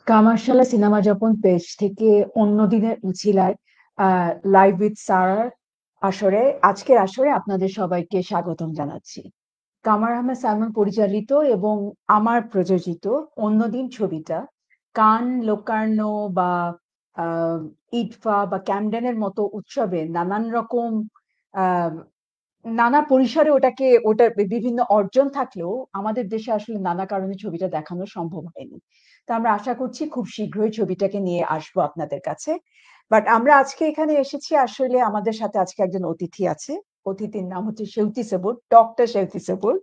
কামারশালা cinema যখন page থেকে অন্যদিনের উছিলায় live with সারার আজকের আসরে আপনাদের সবাইকে স্বাগতম জানাচ্ছি। কামার আহমেদ সালমান পরিচালিত এবং আমার প্রযোজিত অন্যদিন ছবিটা কান, লোকার্নো বা আহ, ইটফা বা ক্যামডেনের মতো উৎসবে নানান রকম আহ নানা পরিসরে ওটার বিভিন্ন অর্জন থাকলেও আমাদের দেশে আসলে নানা কারণে ছবিটা দেখানো সম্ভব হয়নি। তো আমরা আশা করছি খুব শীঘ্রই ছবিটাকে নিয়ে আসবো আপনাদের কাছে। বাট আমরা আজকে এখানে এসেছি, আসলে আমাদের সাথে আজকে একজন অতিথি আছে। অতিথির নাম হচ্ছে সেউতি সবুর, ডক্টর সেউতি সবুর।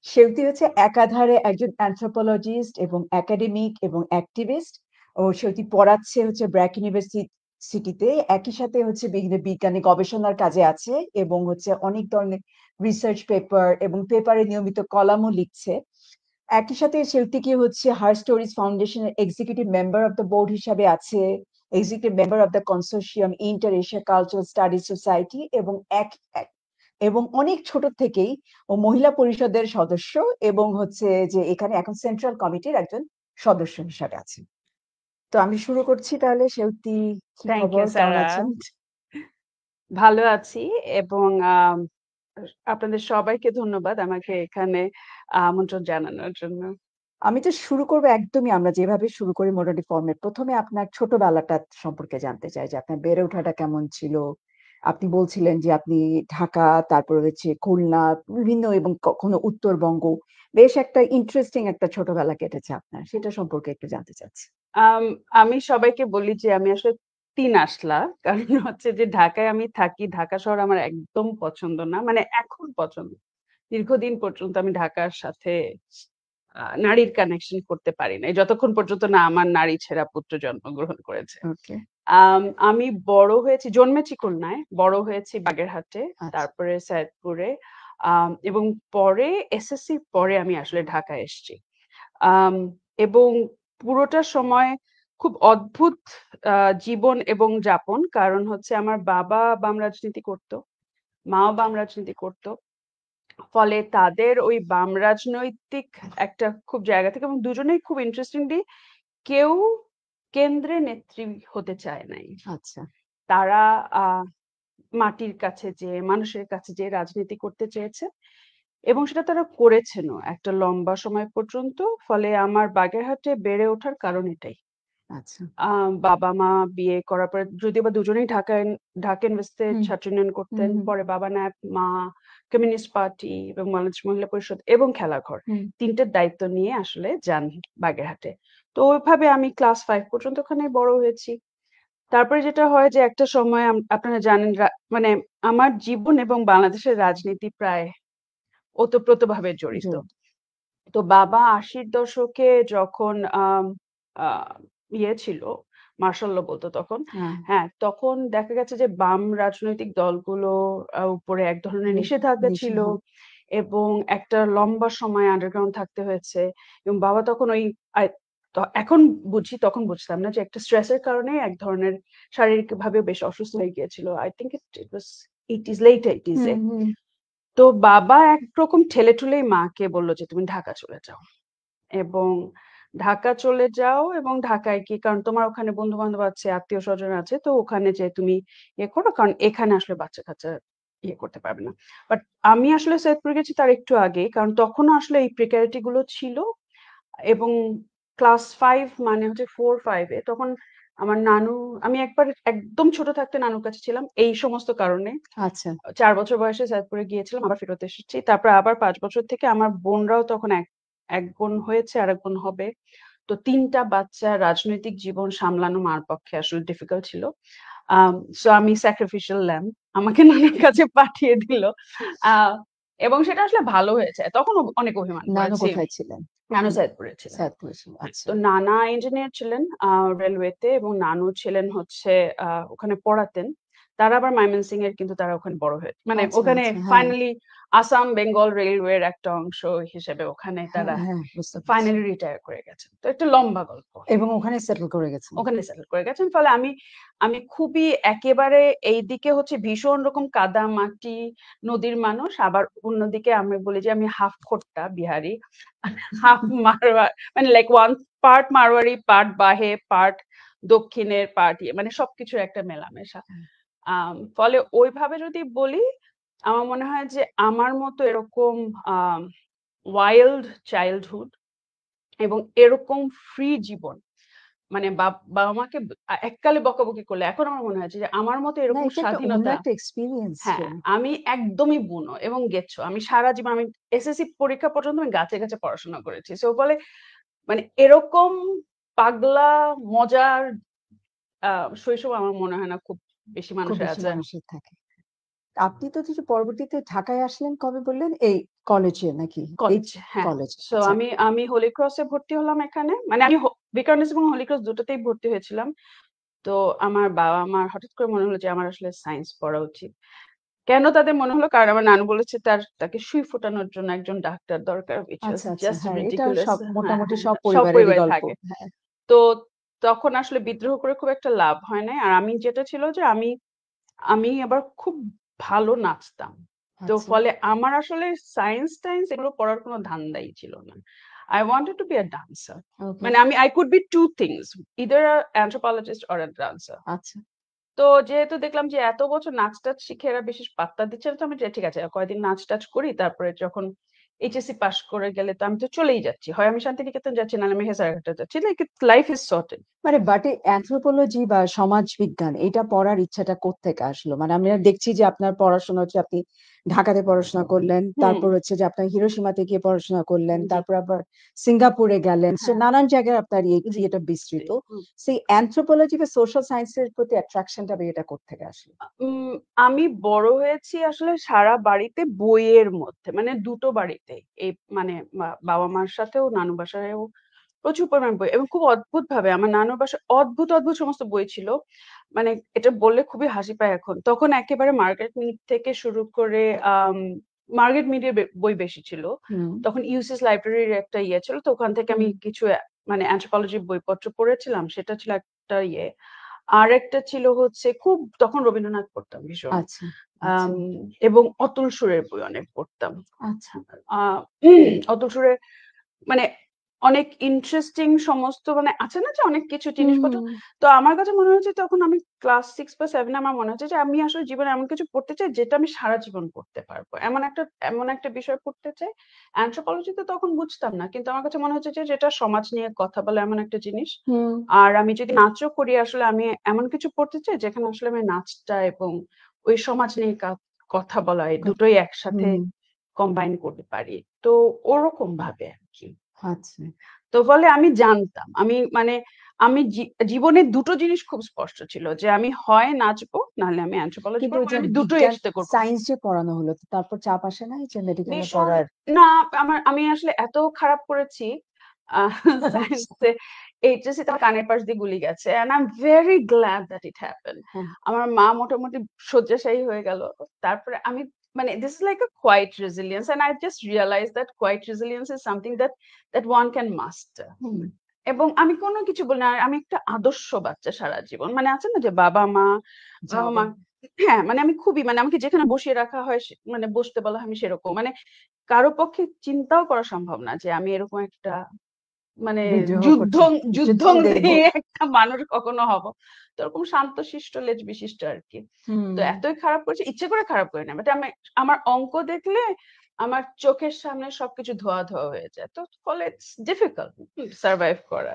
সেউতি হচ্ছে একাধারে একজন অ্যানথ্রোপোলজিস্ট এবং একাডেমিক এবং অ্যাক্টিভিস্ট। ও সেউতি পড়াচ্ছে হচ্ছে ব্র্যাক ইউনিভার্সিটিতে, একই সাথে হচ্ছে বিভিন্ন বিজ্ঞানী গবেষণার কাজে আছে এবং হচ্ছে অনেক ধরনের রিসার্চ পেপার এবং পেপারে নিয়মিত কলামও লিখছে। একই সাথে সেউতি হচ্ছে হার স্টোরিজ ফাউন্ডেশনের executive member of the board হিসাবে আছে, executive member of the consortium inter Asia cultural studies society এবং এবং অনেক ছোট থেকেই ও মহিলা পরিষদের সদস্য এবং হচ্ছে যে এখানে এখন সেন্ট্রাল কমিটির একজন সদস্য হিসাবে আছে। তো আমি শুরু করছি তাহলে। সেউতি, কি থ্যাংক খবর, ইউ কেমন সারা। আছেন? ভালো আছি এবং আপনাদের সবাইকে ধন্যবাদ আমাকে এখানে আমন্ত্রণ জানানোর জন্য। আমি তো শুরু করবো একদমই আমরা যেভাবে শুরু করি মোটামুটি ফর্মে। প্রথমে আপনার ছোটবেলাটা সম্পর্কে জানতে চাই, যে আপনার বেড়ে ওঠাটা কেমন ছিল। আপনি বলছিলেন যে আপনি ঢাকা, তারপরে হচ্ছে খুলনা, বিভিন্ন এবং কখনো উত্তরবঙ্গ। বেশ একটা ইন্টারেস্টিং একটা ছোটবেলা কেটেছে আপনার, সেটা সম্পর্কে একটু জানতে চাচ্ছি। আম, আমি সবাইকে বলি যে আমি আসলে ৩ আসলা, কারণ হচ্ছে যে ঢাকায় আমি থাকি। ঢাকা শহর আমার একদম পছন্দ না, মানে এখন পছন্দ। দীর্ঘদিন পর্যন্ত আমি ঢাকার সাথে নারীর কানেকশন করতে পারি নাই, যতক্ষণ পর্যন্ত না আমার নারী ছেঁড়া পুত্র জন্মগ্রহণ করেছে। ওকে। আমি বড় হয়েছি, জন্মেছি খুলনায়, বড় হয়েছি বাগেরহাটে, আচ্ছা। তারপরে সৈয়দপুরে, এবং পরে এসএসসির পরে আমি আসলে ঢাকায় এসেছি। আম, এবং পুরোটা সময় খুব অদ্ভুত জীবন এবং যাপন, কারণ হচ্ছে আমার বাবা বাম রাজনীতি করতো, মাও বাম রাজনীতি করতো। ফলে তাদের ওই বাম রাজনৈতিক একটা খুব জায়গা থেকে, এবং দুজনেই খুব ইন্টারেস্টিংলি কেউ কেন্দ্রে নেত্রী হতে চায় নাই। আচ্ছা। তারা আহ মাটির কাছে যে মানুষের কাছে যে রাজনীতি করতে চেয়েছে, এবং সেটা তারা করেছেনও একটা লম্বা সময় পর্যন্ত। ফলে আমার বাগেরহাটে বেড়ে ওঠার কারণ এটাই। আচ্ছা। বাবা মা বিয়ে করার পরে, যদিও বা দুজনেই ঢাকা ইউনিভার্সিটিতে হুম। ছাত্র ইউনিয়ন হুম। করতেন, হুম। পরে বাবা ন্যাপ, মা কমিউনিস্ট পার্টি এবং বাংলাদেশ মহিলা পরিষদ এবং খেলাঘর, হুম। তিনটের দায়িত্ব নিয়ে আসলে যান বাগেরহাটে। তো ওইভাবে আমি ক্লাস 5 পর্যন্ত ওখানে বড় হয়েছি। তারপরে যেটা হয় যে একটা সময় আপনারা জানেন, মানে আমার জীবন এবং বাংলাদেশের রাজনীতি প্রায় ওতপ্রোতভাবে জড়িত। জোর। তো বাবা ৮০-র দশকে যখন আম আ ইয়ে ছিল, মার্শাল ল বলতো তখন। হ্যাঁ। হ্যাঁ, তখন দেখা গেছে যে বাম রাজনৈতিক দলগুলো উপরে এক ধরনের নিষেধাজ্ঞা ছিল, হ্যাঁ। এবং একটা লম্বা সময় আন্ডারগ্রাউন্ড থাকতে হয়েছে। এবং বাবা তখন ওই এখন বুঝি, তখন বুঝতাম না যে একটা স্ট্রেসের কারণে এক ধরনের শারীরিকভাবেও বেশ অসুস্থ হয়ে গিয়েছিল। I think it was 80s, late 80s hmm. এ। হুম। তো বাবা একরকম ঠেলে-ঠুলেই মাকে বলল যে, "তুমি ঢাকা চলে যাও।" এবং ঢাকা চলে যাও, এবং ঢাকায় কি, কারণ তোমার ওখানে বন্ধু-বান্ধব আছে, আত্মীয়স্বজন আছে। তো ওখানে যেয়ে তুমি ইয়ে করো, কারণ এখানে আসলে বাচ্চা-কাচ্চা ইয়ে করতে পারবে না। বাট আমি আসলে সৈয়দপুর গেছি তার একটু আগেই, কারণ তখনও আসলে এই প্রিক্যারিটি গুলো ছিল। এবং ক্লাস 5 মানে হচ্ছে 4-5 এ তখন আমার নানু, আমি একবার একদম ছোট থাকতে নানুর কাছে ছিলাম এই সমস্ত কারণে। আচ্ছা। ৪ বছর বয়সে সৈয়দপুরে গিয়েছিলাম, আবার ফেরত এসেছি। তারপর আবার ৫ বছর থেকে আমার বোনরাও তখন এক বোন হয়েছে, আরেক বোন হবে। তো ৩ টা বাচ্চা, রাজনৈতিক জীবন সামলানো মার পক্ষে আসলে ডিফিকাল্ট ছিল। সো আমি স্যাক্রিফিশিয়াল ল্যাম্ব। আমাকে নানার কাছে পাঠিয়ে দিল। আ এবং সেটা আসলে ভালো হয়েছে। তখন অনেক অভিমান নানু করেছি। কোথায় ছিলেন? নানু সৈয়দপুরে ছিলেন। সৈয়দপুরে ছিল। হ্যাঁ, আচ্ছা। তো নানা ইঞ্জিনিয়ার ছিলেন রেলওয়েতে, এবং নানু ছিলেন হচ্ছে ওখানে পড়াতেন। তারা আবার ময়মনসিংহ এর, কিন্তু তারা ওখানে বড় হয়েছে, মানে আচ্ছা, ওখানে আচ্ছা। হ্যাঁ, ফাইনালি আসাম বেঙ্গল রেলওয়ের একটা অংশ হিসেবে ওখানে হ্যাঁ, তারা হ্যাঁ, বুঝতে পেরেছি। ফাইনালি রিটায়ার করে গেছেন। তো একটা লম্বা গল্প। এবং ওখানে সেটেল করে গেছেন। ওখানে সেটেল করে গেছেন। ফলে আমি আমি খুবই একেবারে এইদিকে হচ্ছে ভীষণ রকম কাদা মাটি নদীর মানুষ, আবার অন্যদিকে আমি বলি যে আমি হাফ খোট্টা বিহারি, হাফ মারওয়াড়ি, মানে like one part Marwari, part বাহে, পার্ট দক্ষিণের, পার্ট মানে সবকিছুর একটা মেলামেশা। ফলে ওইভাবে যদি বলি, আমার মনে হয় যে আমার মতো এরকম ওয়াইল্ড চাইল্ডহুড এবং এরকম ফ্রি জীবন, মানে বাবা মাকে এককালে বকাবকি করলে এখন আমার মনে হয়েছে যে আমার মতো না, এরকম এটা একটা অন্য স্বাধীনতা, একটা এক্সপেরিয়েন্স ছিল। হ্যাঁ, আমি একদমই বুনো এবং গেছো। আমি সারা জীবন, আমি এসএসসি পরীক্ষা পর্যন্ত আমি গাছে গাছে পড়াশোনা করেছি। সো বলে মানে এরকম পাগলা মজার শৈশব আমার মনে হয় না খুব বেশি খুব মানুষের বেশি আছে। মানুষের থাকে। আপনি তো কিছু পরবর্তীতে ঢাকায় আসলেন কবে বললেন? এই কলেজে নাকি? এই কলেজ, হ্যাঁ। কলেজে। সো আচ্ছা। আমি হোলি ক্রসে ভর্তি হলাম এখানে। মানে আমি বিকারুননিসা এবং হোলি ক্রস দুটোতেই ভর্তি হয়েছিলাম। তো আমার বাবা-মার হঠাৎ করে মনে হলো যে আমার আসলে সায়েন্স পড়া উচিত। কেন তাদের মনে হলো? কারণ আমার নানু বলেছে তাকে সুই ফোটানোর জন্য একজন ডাক্তার দরকার, which was আচ্ছা, আচ্ছা। just হ্যাঁ, এটা ridiculous. সব হ্যাঁ, মোটামুটি হ্যাঁ, সব সব পরিবারেরই পরিবারে গল্প। থাকে। হ্যাঁ। তো তখন আসলে বিদ্রোহ করে খুব একটা লাভ হয় নাই। আর আমি যেটা ছিল যে আমি আমি আবার খুব ভালো নাচতাম। তো আচ্ছা। ফলে আমার আসলে সায়েন্স-টায়েন্স এগুলো পড়ার কোনো ধান্দাই ছিল না। I wanted to be a dancer. ওকে। মানে I could be 2 things, either a anthropologist or a dancer. আচ্ছা। তো যেহেতু দেখলাম যে এত বছর নাচ-টাচ শিখে এরা বিশেষ পাত্তা দিচ্ছে না, তো আমি যে ঠিক আছে কয়েকদিন নাচ-টাচ করি। তারপরে যখন এইচএসসি পাস করে গেলে তো আমি তো চলেই যাচ্ছি। হয় আমি শান্তিনিকেতন যাচ্ছি, নাহলে আমি হেসারঘাটে যাচ্ছি। Like life is sorted. মানে বাট এই অ্যানথ্রোপোলজি বা সমাজবিজ্ঞান এটা পড়ার ইচ্ছাটা কোত্থেকে আসলো? মানে আমরা দেখছি যে আপনার পড়াশোনা হচ্ছে আপনি ঢাকাতে পড়াশোনা করলেন, হুম, তারপর হচ্ছে যে আপনার হিরোশিমাতে গিয়ে পড়াশোনা করলেন, জি, তারপর আবার সিঙ্গাপুরে গেলেন। সো হ্যাঁ, নানান জায়গায় আপনার জি, ইয়েটা জি, বিস্তৃত। হুম। সেই অ্যানথ্রোপোলজি বা সোশ্যাল সায়েন্স এর প্রতি অ্যাট্রাকশনটা বা এটা কোত্থেকে আসলো? উম আমি বড় হয়েছি আসলে সারা বাড়িতে বইয়ের মধ্যে। মানে দুটো বাড়িতেই। এই মানে বাবা-মার সাথেও নানু বাসায়ও প্রচুর পরিমাণে বই, এবং খুব অদ্ভুতভাবে আমার নানুর বাসায় অদ্ভুত, অদ্ভুত সমস্ত বই ছিল। মানে এটা বললে খুবই হাসি পায় এখন। তখন একেবারে মার্গারেট মিড থেকে শুরু করে আম মার্গারেট মিডের বই বেশি ছিল। হুম, তখন ইউসিস লাইব্রেরির একটা ইয়ে ছিল। তো ওখান থেকে আমি হুম। কিছু মানে অ্যানথ্রোপলজির বইপত্র পড়েছিলাম। সেটা ছিল একটা ইয়ে। আরেকটা ছিল হচ্ছে খুব তখন রবীন্দ্রনাথ পড়তাম ভীষণ। আচ্ছা, আম আচ্ছা, এবং অতুল সুরের বই অনেক পড়তাম। আচ্ছা। আ অতুল সুরের মানে অনেক ইন্টারেস্টিং সমস্ত মানে আছে না যে অনেক কিছু হুম, জিনিসপত্র। হুম। তো আমার কাছে মনে হচ্ছে তখন আমি ক্লাস 6 বা 7 এ আমার মনে হচ্ছে যে আমি আসলে জীবনে এমন কিছু পড়তে চাই যেটা আমি সারা জীবন পড়তে পারবো। এমন একটা বিষয় পড়তে চাই। অ্যানথ্রোপোলজি তো তখন বুঝতাম না। কিন্তু আমার কাছে মনে হচ্ছে যে যেটা সমাজ নিয়ে কথা বলে এমন একটা জিনিস। হুম, আর আমি যদি নাচও করি, আসলে আমি এমন কিছু পড়তে চাই যেখানে আসলে আমি নাচটা এবং ওই সমাজ নিয়ে কথা বলা এই দুটোই একসাথে হুম, কম্বাইন করতে পারি। তো ওরকম ভাবে আরকি। আচ্ছা। তো ফলে আমি জানতাম। মানে আমি জীবনে দুটো জিনিস খুব স্পষ্ট ছিল যে আমি হয় নাচবো, নাহলে আমি অ্যানথ্রোপলজি কিন্তু পড়বো। ওই যে মানে আমি দুটোই বিজ্ঞান একসাথে করব। সায়েন্স যে পড়ানো হলো তো তারপর চাপ আসে নাই যে মেডিকেলে ভীষণ পড়ার? না, আমি আসলে এত খারাপ করেছি আ সায়েন্সে, এইচএসসি তে আমার কানের পাশ দিয়ে গুলি গেছে। And I am very glad that it happened. হ্যাঁ, আমার মা মোটামুটি শয্যাশায়ী হয়ে গেল। তারপরে আমি মানে this is like a quiet resilience, and I just realized that quiet resilience is something that one can master. হুম, এবং আমি কোনো কিছু বলি না। আর আমি একটা আদর্শ বাচ্চা সারা জীবন। মানে আছে না যে বাবা-মা, যাবে। হ্যাঁ, মানে আমি খুবই মানে আমাকে যেখানে বসিয়ে রাখা হয় মানে বসতে বলা হয় আমি সেরকম। মানে কারো পক্ষে চিন্তাও করা সম্ভব না যে আমি এরকম একটা মানে বিদ্রোহ করছে। যুদ্ধং দেব। যুদ্ধংদেহী একটা মানুষ কখনো হব। তো ওরকম শান্তশিষ্ট লেজ বিশিষ্ট আরকি। তো হুম। এতই খারাপ করেছি, ইচ্ছে করে খারাপ করি না। বাট আমার অঙ্ক দেখলে আমার চোখের সামনে সবকিছু ধোয়া, ধোয়া হয়ে যায়। তো ফলে ইটস ডিফিকাল্ট সারভাইভ করা।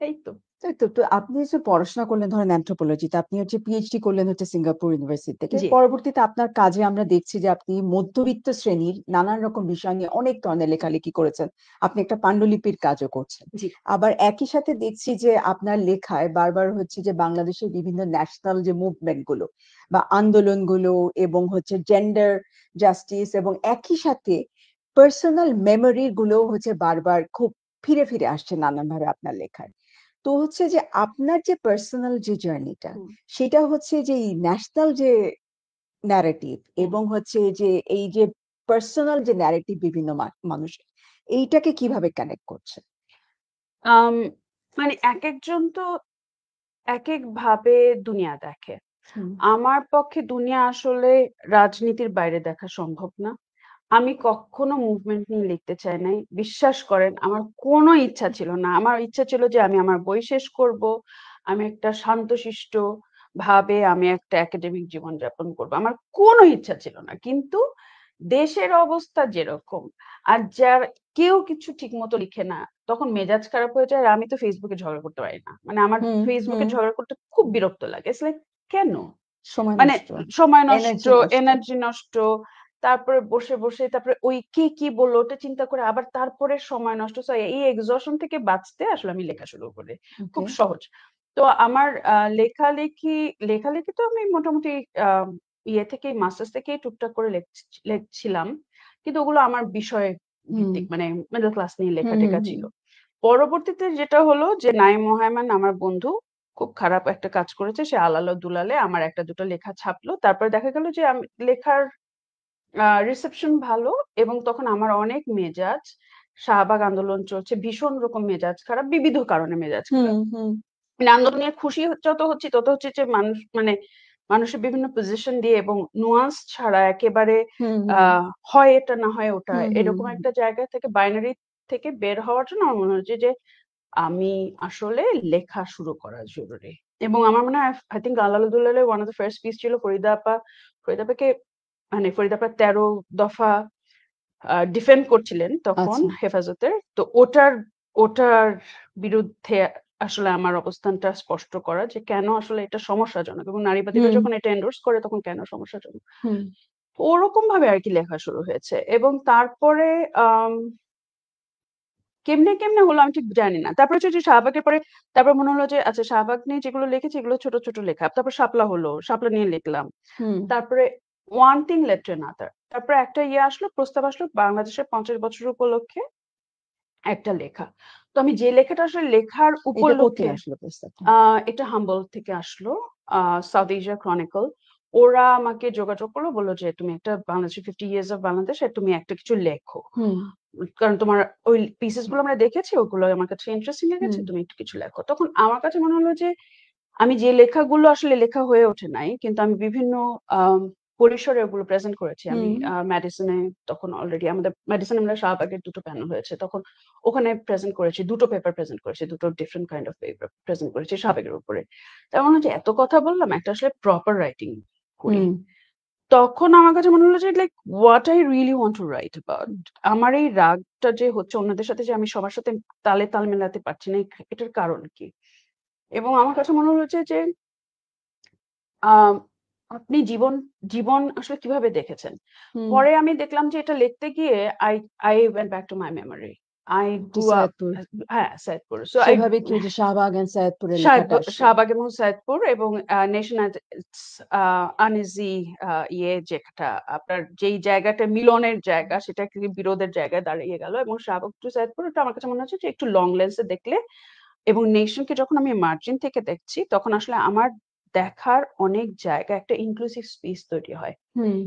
এই তো। তাই তো। তো আপনি যে পড়াশোনা করলেন ধরেন অ্যানথ্রোপোলজিতে, আপনি হচ্ছে পিএইচডি করলেন হচ্ছে সিঙ্গাপুর ইউনিভার্সিটি থেকে। জি, পরবর্তীতে আপনার কাজে আমরা দেখছি যে আপনি মধ্যবিত্ত শ্রেণীর নানান রকম বিষয় নিয়ে অনেক ধরনের লেখালেখি করেছেন। আপনি একটা পান্ডুলিপির কাজও করছেন। জি। আবার একই সাথে দেখছি যে আপনার লেখায় বারবার হচ্ছে যে বাংলাদেশের বিভিন্ন ন্যাশনাল যে মুভমেন্ট গুলো বা আন্দোলনগুলো এবং হচ্ছে জেন্ডার জাস্টিস এবং একই সাথে পার্সোনাল মেমোরি গুলো হচ্ছে বারবার খুব ফিরে, ফিরে আসছে নানানভাবে আপনার লেখায়। তো হচ্ছে যে আপনার যে পার্সোনাল যে জার্নিটা হুম, সেটা হচ্ছে যে ন্যাশনাল যে ন্যারেটিভ হুম। এবং হচ্ছে যে এই যে পার্সোনাল যে ন্যারেটিভ বিভিন্ন মানুষের এইটাকে কিভাবে কানেক্ট করছে? আম মানে একেকজন তো একেকভাবে দুনিয়া দেখে। হুম, আমার পক্ষে দুনিয়া আসলে রাজনীতির বাইরে দেখা সম্ভব না। আমি কখনো মুভমেন্ট নিয়ে লিখতে চাই নাই। বিশ্বাস করেন আমার কোনো ইচ্ছা ছিল না। আমার ইচ্ছা ছিল যে আমি আমার বই শেষ করব। আমি একটা শান্তশিষ্ট ভাবে আমি একটা একাডেমিক জীবনযাপন করব। আমার কোনো ইচ্ছা ছিল না। কিন্তু দেশের অবস্থা যেরকম আর কেউ কিছু ঠিকমতো লিখে না, তখন মেজাজ খারাপ হয়ে যায়। আর আমি তো ফেসবুকে ঝগড়া করতে পারি না। মানে আমার হুম, ফেসবুকে হুম। ঝগড়া করতে খুব বিরক্ত লাগে। ইটস লাইক কেন? সময় মানে নষ্ট, সময় নষ্ট, এনার্জি নষ্ট। এনার্জি নষ্ট। তারপরে বসে তারপরে ওই কে কি বলল ওটা চিন্তা করে আবার তারপরে সময় নষ্ট। সো এই এক্সহশন থেকে বাঁচতে আসলে আমি লেখা শুরু করি। খুব ওকে। সহজ। তো আমার লেখালেখি তো আমি মোটামুটি আ ইয়ে থেকেই মাস্টার্স থেকেই টুকটাক করে লিখছিলাম। কিন্তু ওগুলো আমার বিষয় হুম, ভিত্তিক মানে মিডল ক্লাস নিয়ে হুম, হুম, লেখা-টেখা হুম, ছিল। পরবর্তীতে যেটা হলো যে নাঈম মোহাইমান আমার বন্ধু খুব খারাপ একটা কাজ করেছে। সে আলালে দুলালে আমার ১ টা ২ টা লেখা ছাপলো। তারপরে দেখা গেল যে আমি লেখার রিসেপশন ভালো এবং তখন আমার অনেক মেজাজ শাহবাগ আন্দোলন চলছে। ভীষণ রকম মেজাজ খারাপ। বিবিধ কারণে মেজাজ হুম, খারাপ। হুম, মানে আন্দোলন নিয়ে খুশি যত হচ্ছি তত হচ্ছে যে মানে মানুষের বিভিন্ন পজিশন দিয়ে এবং নুয়ান্স ছাড়া একেবারে হুম, আ হুম, হয় এটা না হয় ওটা। হুম, হুম, এরকম হুম, একটা জায়গা থেকে বাইনারি থেকে বের হওয়ার জন্য আমার মনে হচ্ছে যে আমি আসলে লেখা শুরু করা জরুরি। এবং আমার মনে হয় I think Allah দুলালে one of the first piece ছিল ফরিদা আপা। ফরিদা আপাকে মানে ফরিদা আপা ১৩ দফা ডিফেন্ড করছিলেন তখন আচ্ছা। হেফাজতের। তো ওটার বিরুদ্ধে আসলে আমার অবস্থানটা স্পষ্ট করা যে কেন আসলে এটা সমস্যাজনক এবং নারীবাদীরা হুম, যখন এটা এন্ডোর্স করে তখন কেন সমস্যাজনক। হুম, ওরকমভাবে আরকি লেখা শুরু হয়েছে এবং তারপরে আম কেমনে হলো আমি ঠিক জানি না। তারপরে হচ্ছে যে শাহবাগের পরে তারপর মনে হলো যে আচ্ছা শাহবাগ নিয়ে যেগুলো লিখেছি এগুলো ছোট লেখা। তারপর শাপলা হলো। শাপলা নিয়ে লিখলাম। হুম, তারপরে one thing led to another. তারপরে একটা আসলো, প্রস্তাব আসলো বাংলাদেশের ৫০ বছর উপলক্ষে একটা লেখা। তো আমি যে লেখাটা আসলে লেখার এটা কোত্থেকে উপলক্ষে আসলো প্রস্তাবটা? আ এটা হাম্বল থেকে আসলো। South Asia chronicle. ওরা আমাকে যোগাযোগ করলো। বলল যে, "তুমি একটা বাংলাদেশের 50 ইয়ার্স অফ বাংলাদেশ এ তুমি একটা কিছু লেখো। হুম, কারণ তোমার ওই পিসেস গুলো আমরা দেখেছি, ওগুলো আমার কাছে ইন্টারেস্টিং লেগেছে। হুম, তুমি একটু কিছু লেখো।" তখন আমার কাছে মনে হলো যে, আমি যে লেখাগুলো আসলে লেখা হয়ে ওঠে নাই, কিন্তু আমি বিভিন্ন আম পরিসরে ওগুলো প্রেজেন্ট করেছি। আমি হুম, ম্যাডিসনে তখন অলরেডি আমাদের ম্যাডিসনে আমরা শাহবাগের ২ টো প্যানেল হয়েছে। তখন ওখানে প্রেজেন্ট করেছি। ২ টো পেপার প্রেজেন্ট করেছি। ২ two different kind of paper present করেছি শাহবাগের উপরে। তো আমার মনে হয় যে এত কথা বললাম, একটা আসলে প্রপার রাইটিং করি। হুম, তখন আমার কাছে মনে হলো যে like what I really want to right about. আমার এই রাগটা যে হচ্ছে অন্যদের সাথে যে আমি সবার সাথে তালে তাল মেলাতে পারছি না, এটার কারণ কি? এবং আমার কাছে মনে হলো যে আম আপনি জীবন আসলে কিভাবে দেখেছেন? হুম। পরে আমি দেখলাম যে এটা লিখতে গিয়ে I I went back to my memory. I too grew up Saidpur. হ্যাঁ, সৈয়দপুর। So সেভাবে কি ওই যে শাহবাগ এন্ড সৈয়দপুরের লেখাটা আসে? শাহবাগ এবং সৈয়দপুর এবং নেশন at its uneasy যেটা আপনার যেই জায়গাটা মিলনের জায়গা সেটা কি বিরোধের জায়গায় দাঁড়িয়ে গেল এবং শাহবাগ টু সৈয়দপুর ওটা আমার কাছে মনে হচ্ছে যে একটু লং লেন্স এ দেখলে এবং নেশনকে যখন আমি মার্জিন থেকে দেখছি তখন আসলে আমার দেখার অনেক জায়গা একটা ইনক্লুসিভ স্পেস তৈরি হয়। হুম,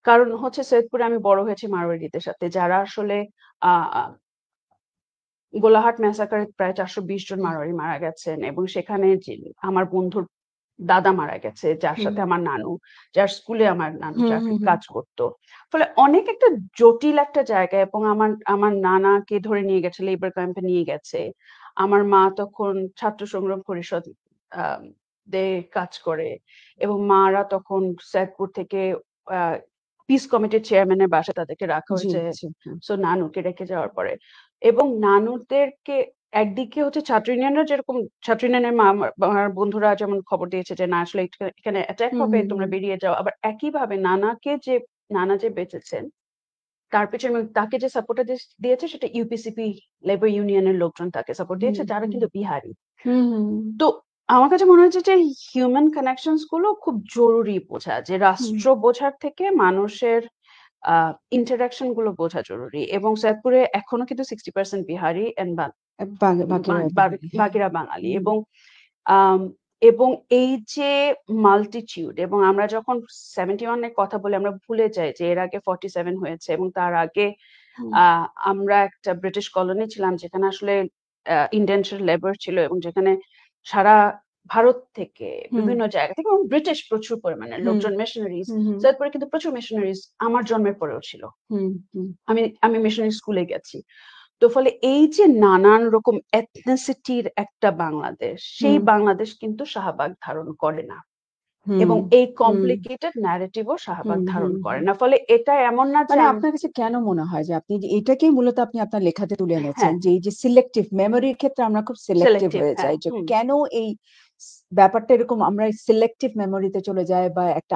কারণ হচ্ছে সৈয়দপুরে আমি বড় হয়েছি মারওয়ারিদের সাথে যারা আসলে আ আ গোলাহাট ম্যাসাকারে প্রায় ৪২০ জন হুম, মারোয়ারি মারা গেছেন এবং সেখানে যে আমার বন্ধুর দাদা মারা গেছে, যার হুম, সাথে আমার নানু, যার স্কুলে আমার নানু হুম, চাকরি হুম, হুম, কাজ করত। ফলে অনেক একটা জটিল একটা জায়গা এবং আমার নানাকে ধরে নিয়ে গেছে, লেবার ক্যাম্পে নিয়ে গেছে। আমার মা তখন ছাত্র সংগ্রাম পরিষদ আ তে কাজ করে এবং মারা তখন সৈয়দপুর থেকে আ পিস কমিটির চেয়ারম্যানের বাসায় তাদেরকে রাখা জি, হয়েছে। জি, হ্যাঁ। সো নানুকে রেখে যাওয়ার পরে এবং নানুদেরকে একদিকে হচ্ছে ছাত্র ইউনিয়নরা যেরকম ছাত্র ইউনিয়নের আমার বন্ধুরা যেমন খবর দিয়েছে যে, "না আসলে এখানে অ্যাটাক হুম, হবে, হুম, তোমরা হুম, বেরিয়ে যাও।" আবার একইভাবে নানা যে বেঁচেছেন, তার পেছনে তাকে যে সাপোর্টটা দিয়েছে সেটা ইউপিসিপি লেবার ইউনিয়নের লোকজন তাকে সাপোর্ট হুম, দিয়েছে, যারা হুম, কিন্তু বিহারি। হুম, হুম, তো আমার কাছে মনে হচ্ছে যে হিউম্যান কানেকশনস গুলো খুব জরুরি বোঝা। যে হুম, রাষ্ট্র বোঝার থেকে মানুষের আ ইন্টারেকশন গুলো বোঝা জরুরি এবং সৈয়দপুরে এখনো কিন্তু 60% বিহারি অ্যান্ড বাকিরা বাঙালি। বাকিরা বাঙালি। হুম, আম এবং এই যে মাল্টিটিউড এবং আমরা যখন 71 এর কথা বলি আমরা ভুলে যাই যে এর আগে 47 হয়েছে এবং তার আগে হুম, আ আমরা একটা ব্রিটিশ কলোনি ছিলাম যেখানে আসলে ইনডেনচার লেবার ছিল এবং যেখানে সারা ভারত থেকে হুম, বিভিন্ন জায়গা থেকে এবং ব্রিটিশ প্রচুর পরিমাণে হুম, লোকজন মিশনারিজ হুম, হুম, সৈয়দপুরে কিন্তু প্রচুর মিশনারিজ আমার জন্মের পরেও ছিল। হুম, হুম, আমি মিশনারি স্কুলে গেছি। তো ফলে এই যে নানান রকম এথনিসিটির একটা বাংলাদেশ, সেই হুম, বাংলাদেশ কিন্তু শাহবাগ ধারণ করে না। হুম, এবং এই হুম, কমপ্লিকেটেড ন্যারেটিভ ও শাহবাগ হুম, ধারণ হুম, করে হুম। না। ফলে এটা এমন না যে মানে আপনার কাছে কেন মনে হয় যে আপনি যে এটাকেই মূলত আপনি আপনার লেখাতে তুলে এনেছেন হ্যাঁ, যে এই যে সিলেক্টিভ মেমোরির ক্ষেত্রে আমরা খুব সিলেক্টিভ সিলেক্টিভ হয়ে হ্যাঁ, যাই যে হুম। কেন এই ব্যাপারটা এরকম আমরা সিলেক্টিভ মেমোরিতে চলে যাই বা একটা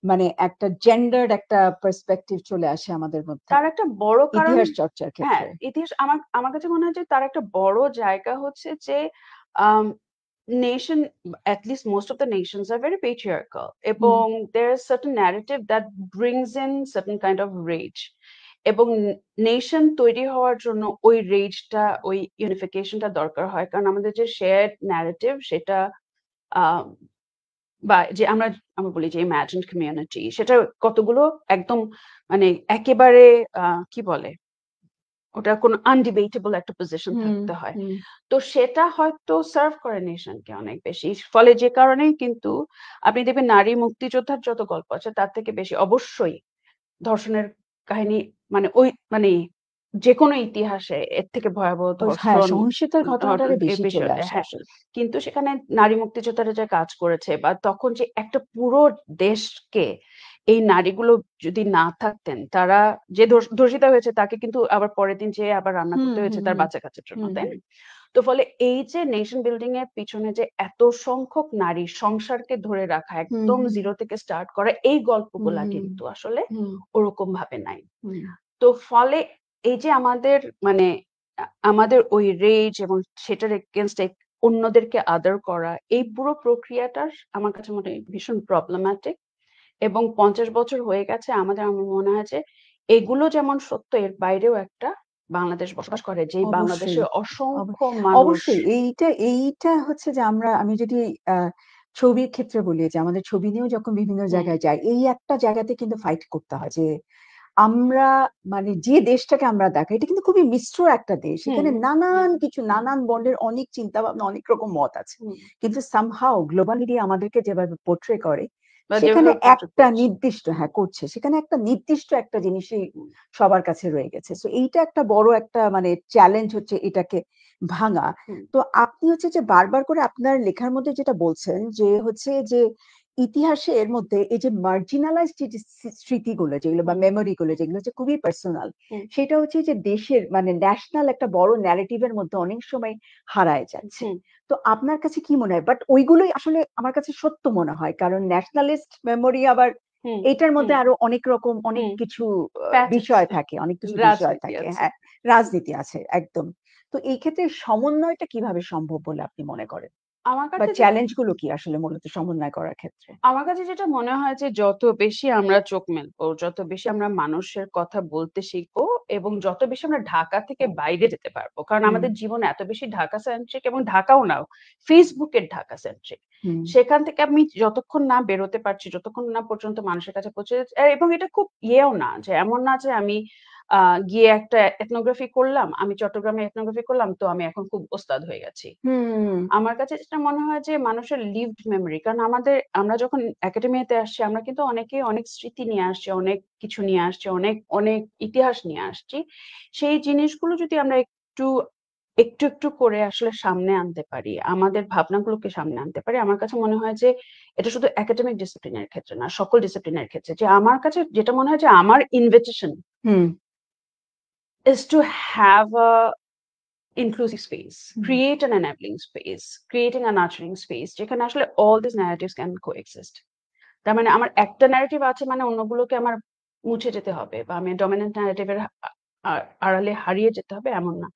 মানে একটা জেন্ডার্ড একটা পার্সপেক্টিভ চলে আসে আমাদের মধ্যে তার একটা বড় কারণ ইতিহাস চর্চার হ্যাঁ, ক্ষেত্রে। ইতিহাস আমার আমার কাছে মনে হয় যে তার একটা বড় জায়গা হচ্ছে যে আম nation at least most of the nations are very patriarchal হুম, এবং there is certain narrative that brings in certain kind of rage এবং নেশন তৈরি হওয়ার জন্য ওই রেজটা ওই ইউনিফিকেশনটা দরকার হয়। কারণ আমাদের যে শেয়ার্ড ন্যারেটিভ সেটা আ বা যে আমরা বলি যে ইমাজিনড কমিউনিটি সেটা কতগুলো একদম মানে একেবারে আ কি বলে? ওটা কোনো আনডিবেটেবল একটা পজিশন হুম, থাকতে হয়। হুম, তো সেটা হয়তো সার্ভ করে নেশনকে অনেক বেশি। ফলে যে কারণেই কিন্তু আপনি দেখবেন নারী মুক্তিযোদ্ধার যত গল্প আছে তার থেকে বেশি অবশ্যই ধর্ষণের কাহিনী মানে ওই মানে যেকোনো ইতিহাসে এর থেকে ভয়াবহ হ্যাঁ, ধর্ষণ সহিংসতার ঘটনাটারে এই বেশি চলে বিষয়টা আসে হ্যাঁ। আসলে। কিন্তু সেখানে নারী মুক্তিযোদ্ধারা যে কাজ করেছে বা তখন যে একটা পুরো দেশকে এই নারীগুলো যদি না থাকতেন, তারা যে ধর্ষিতা হয়েছে তাকে কিন্তু আবার পরের দিন যেয়ে আবার রান্না হুম, করতে হয়েছে হুম, তার হুম, বাচ্চা-কাচ্চার জন্য, হুম, তাই হুম, না? তো ফলে এই যে নেশন বিল্ডিং এর পিছনে যে এত সংখ্যক নারী সংসারকে ধরে রাখা, হুম, একদম হুম, 0 থেকে স্টার্ট করা এই হুম, গল্পগুলা হুম, কিন্তু আসলে হুম, ওরকম ভাবে নাই। হুম, তো ফলে এই যে আমাদের মানে আমাদের ওই রেজ এবং সেটার এগেইনস্ট এ অন্যদেরকে আদর করা, এই পুরো প্রক্রিয়াটা আমার কাছে মনে হয় ভীষণ প্রবলেম্যাটিক এবং ৫০ বছর হয়ে গেছে আমার মনে হয় যে এগুলো যেমন সত্য এর বাইরেও একটা বাংলাদেশ বসবাস করে। যেই অবশ্যই। বাংলাদেশে অব অসংখ্য মানুষ অবশ্যই এইটা হচ্ছে যে আমি যদি আ ছবির ক্ষেত্রে বলি যে আমাদের ছবি নিয়েও যখন বিভিন্ন হুম, জায়গায় যাই, এই একটা জায়গাতে কিন্তু ফাইট করতে হয় যে আমরা মানে যে দেশটাকে আমরা দেখাই এটা কিন্তু খুবই মিশ্র একটা দেশ। হুম, এখানে নানান কিছু নানান বর্ণের অনেক চিন্তাভাবনা, অনেক রকম মত আছে। হুম। কিন্তু somehow গ্লোবাল মিডিয়া আমাদেরকে যেভাবে পোর্ট্রে করে, বা সেখানে যেভাবে পোর্ট্রে একটা করছে। নির্দিষ্ট হ্যাঁ, করছে। সেখানে একটা নির্দিষ্ট একটা জিনিসই সবার কাছে রয়ে গেছে। সো এইটা একটা বড় একটা মানে চ্যালেঞ্জ হচ্ছে এটাকে ভাঙা। হুম, তো আপনি হচ্ছে যে বারবার করে আপনার লেখার মধ্যে যেটা বলছেন যে হচ্ছে যে ইতিহাসে এর মধ্যে এই যে মার্জিনালাইজড যে স্মৃতিগুলো যেগুলো বা হুম, মেমোরি গুলো যেগুলো হচ্ছে খুবই পার্সোনাল হুম, সেটা হচ্ছে যে দেশের মানে ন্যাশনাল একটা বড় ন্যারেটিভের মধ্যে অনেক সময় হারায় যাচ্ছে। হুম, তো আপনার কাছে কি মনে হয়? বাট ওইগুলোই আসলে আমার কাছে সত্য মনে হয়। কারণ ন্যাশনালিস্ট মেমোরি আবার হুম, এটার হুম, মধ্যে আরো অনেক রকম অনেক হুম। কিছু প্যাচ বিষয় আছে, থাকে, অনেক কিছু বিষয় রাজনীতি থাকে। আছে। হ্যাঁ, রাজনীতি আছে একদম। তো এই ক্ষেত্রে সমন্বয়টা কিভাবে সম্ভব বলে আপনি মনে করেন? আমার বা কাছে যে চ্যালেঞ্জ গুলো কি আসলে মূলত সমন্বয় করার ক্ষেত্রে? আমার কাছে যেটা মনে হয় যে যত বেশি আমরা চোখ মেলবো, যত বেশি আমরা মানুষের কথা বলতে শিখবো এবং যত বেশি আমরা ঢাকা থেকে বাইরে যেতে পারবো। কারণ হুম, আমাদের জীবন এত বেশি ঢাকা সেন্ট্রিক এবং ঢাকাও না, Facebook এর ঢাকা সেন্ট্রিক। হুম, সেখান থেকে আমি যতক্ষণ না বেরোতে পারছি, যতক্ষণ না পর্যন্ত মানুষের কাছে পৌঁছে যাচ্ছি এবং এটা খুব ইয়েও না যে এমন না যে আমি আ গিয়ে একটা এথনোগ্রাফি করলাম, আমি চট্টগ্রামে এথনোগ্রাফি করলাম তো আমি এখন খুব ওস্তাদ হয়ে গেছি। হুম, আমার কাছে যেটা মনে হয় যে মানুষের লিভড মেমোরি কারণ আমরা যখন একাডেমিয়াতে আসছি আমরা কিন্তু অনেকেই অনেক স্মৃতি নিয়ে আসছি, অনেক কিছু নিয়ে আসছি, অনেক ইতিহাস নিয়ে আসছি। সেই জিনিসগুলো যদি আমরা একটু করে আসলে সামনে আনতে পারি, আমাদের ভাবনাগুলোকে সামনে আনতে পারি। আমার কাছে মনে হয় যে এটা শুধু একাডেমিক ডিসিপ্লিন এর ক্ষেত্রে না, সকল ডিসিপ্লিন এর ক্ষেত্রে। যে আমার কাছে যেটা মনে হয় যে আমার invitation hmm, is to have a inclusive space, hmm, create an enabling space, creating a nurturing space যেখানে আসলে all these narratives can coexist. তার মানে আমার একটা ন্যারেটিভ আছে মানে অন্যগুলোকে আমার মুছে যেতে হবে বা আমি ডমিন্যান্ট ন্যারেটিভ এর আড়ালে হারিয়ে যেতে হবে এমন না।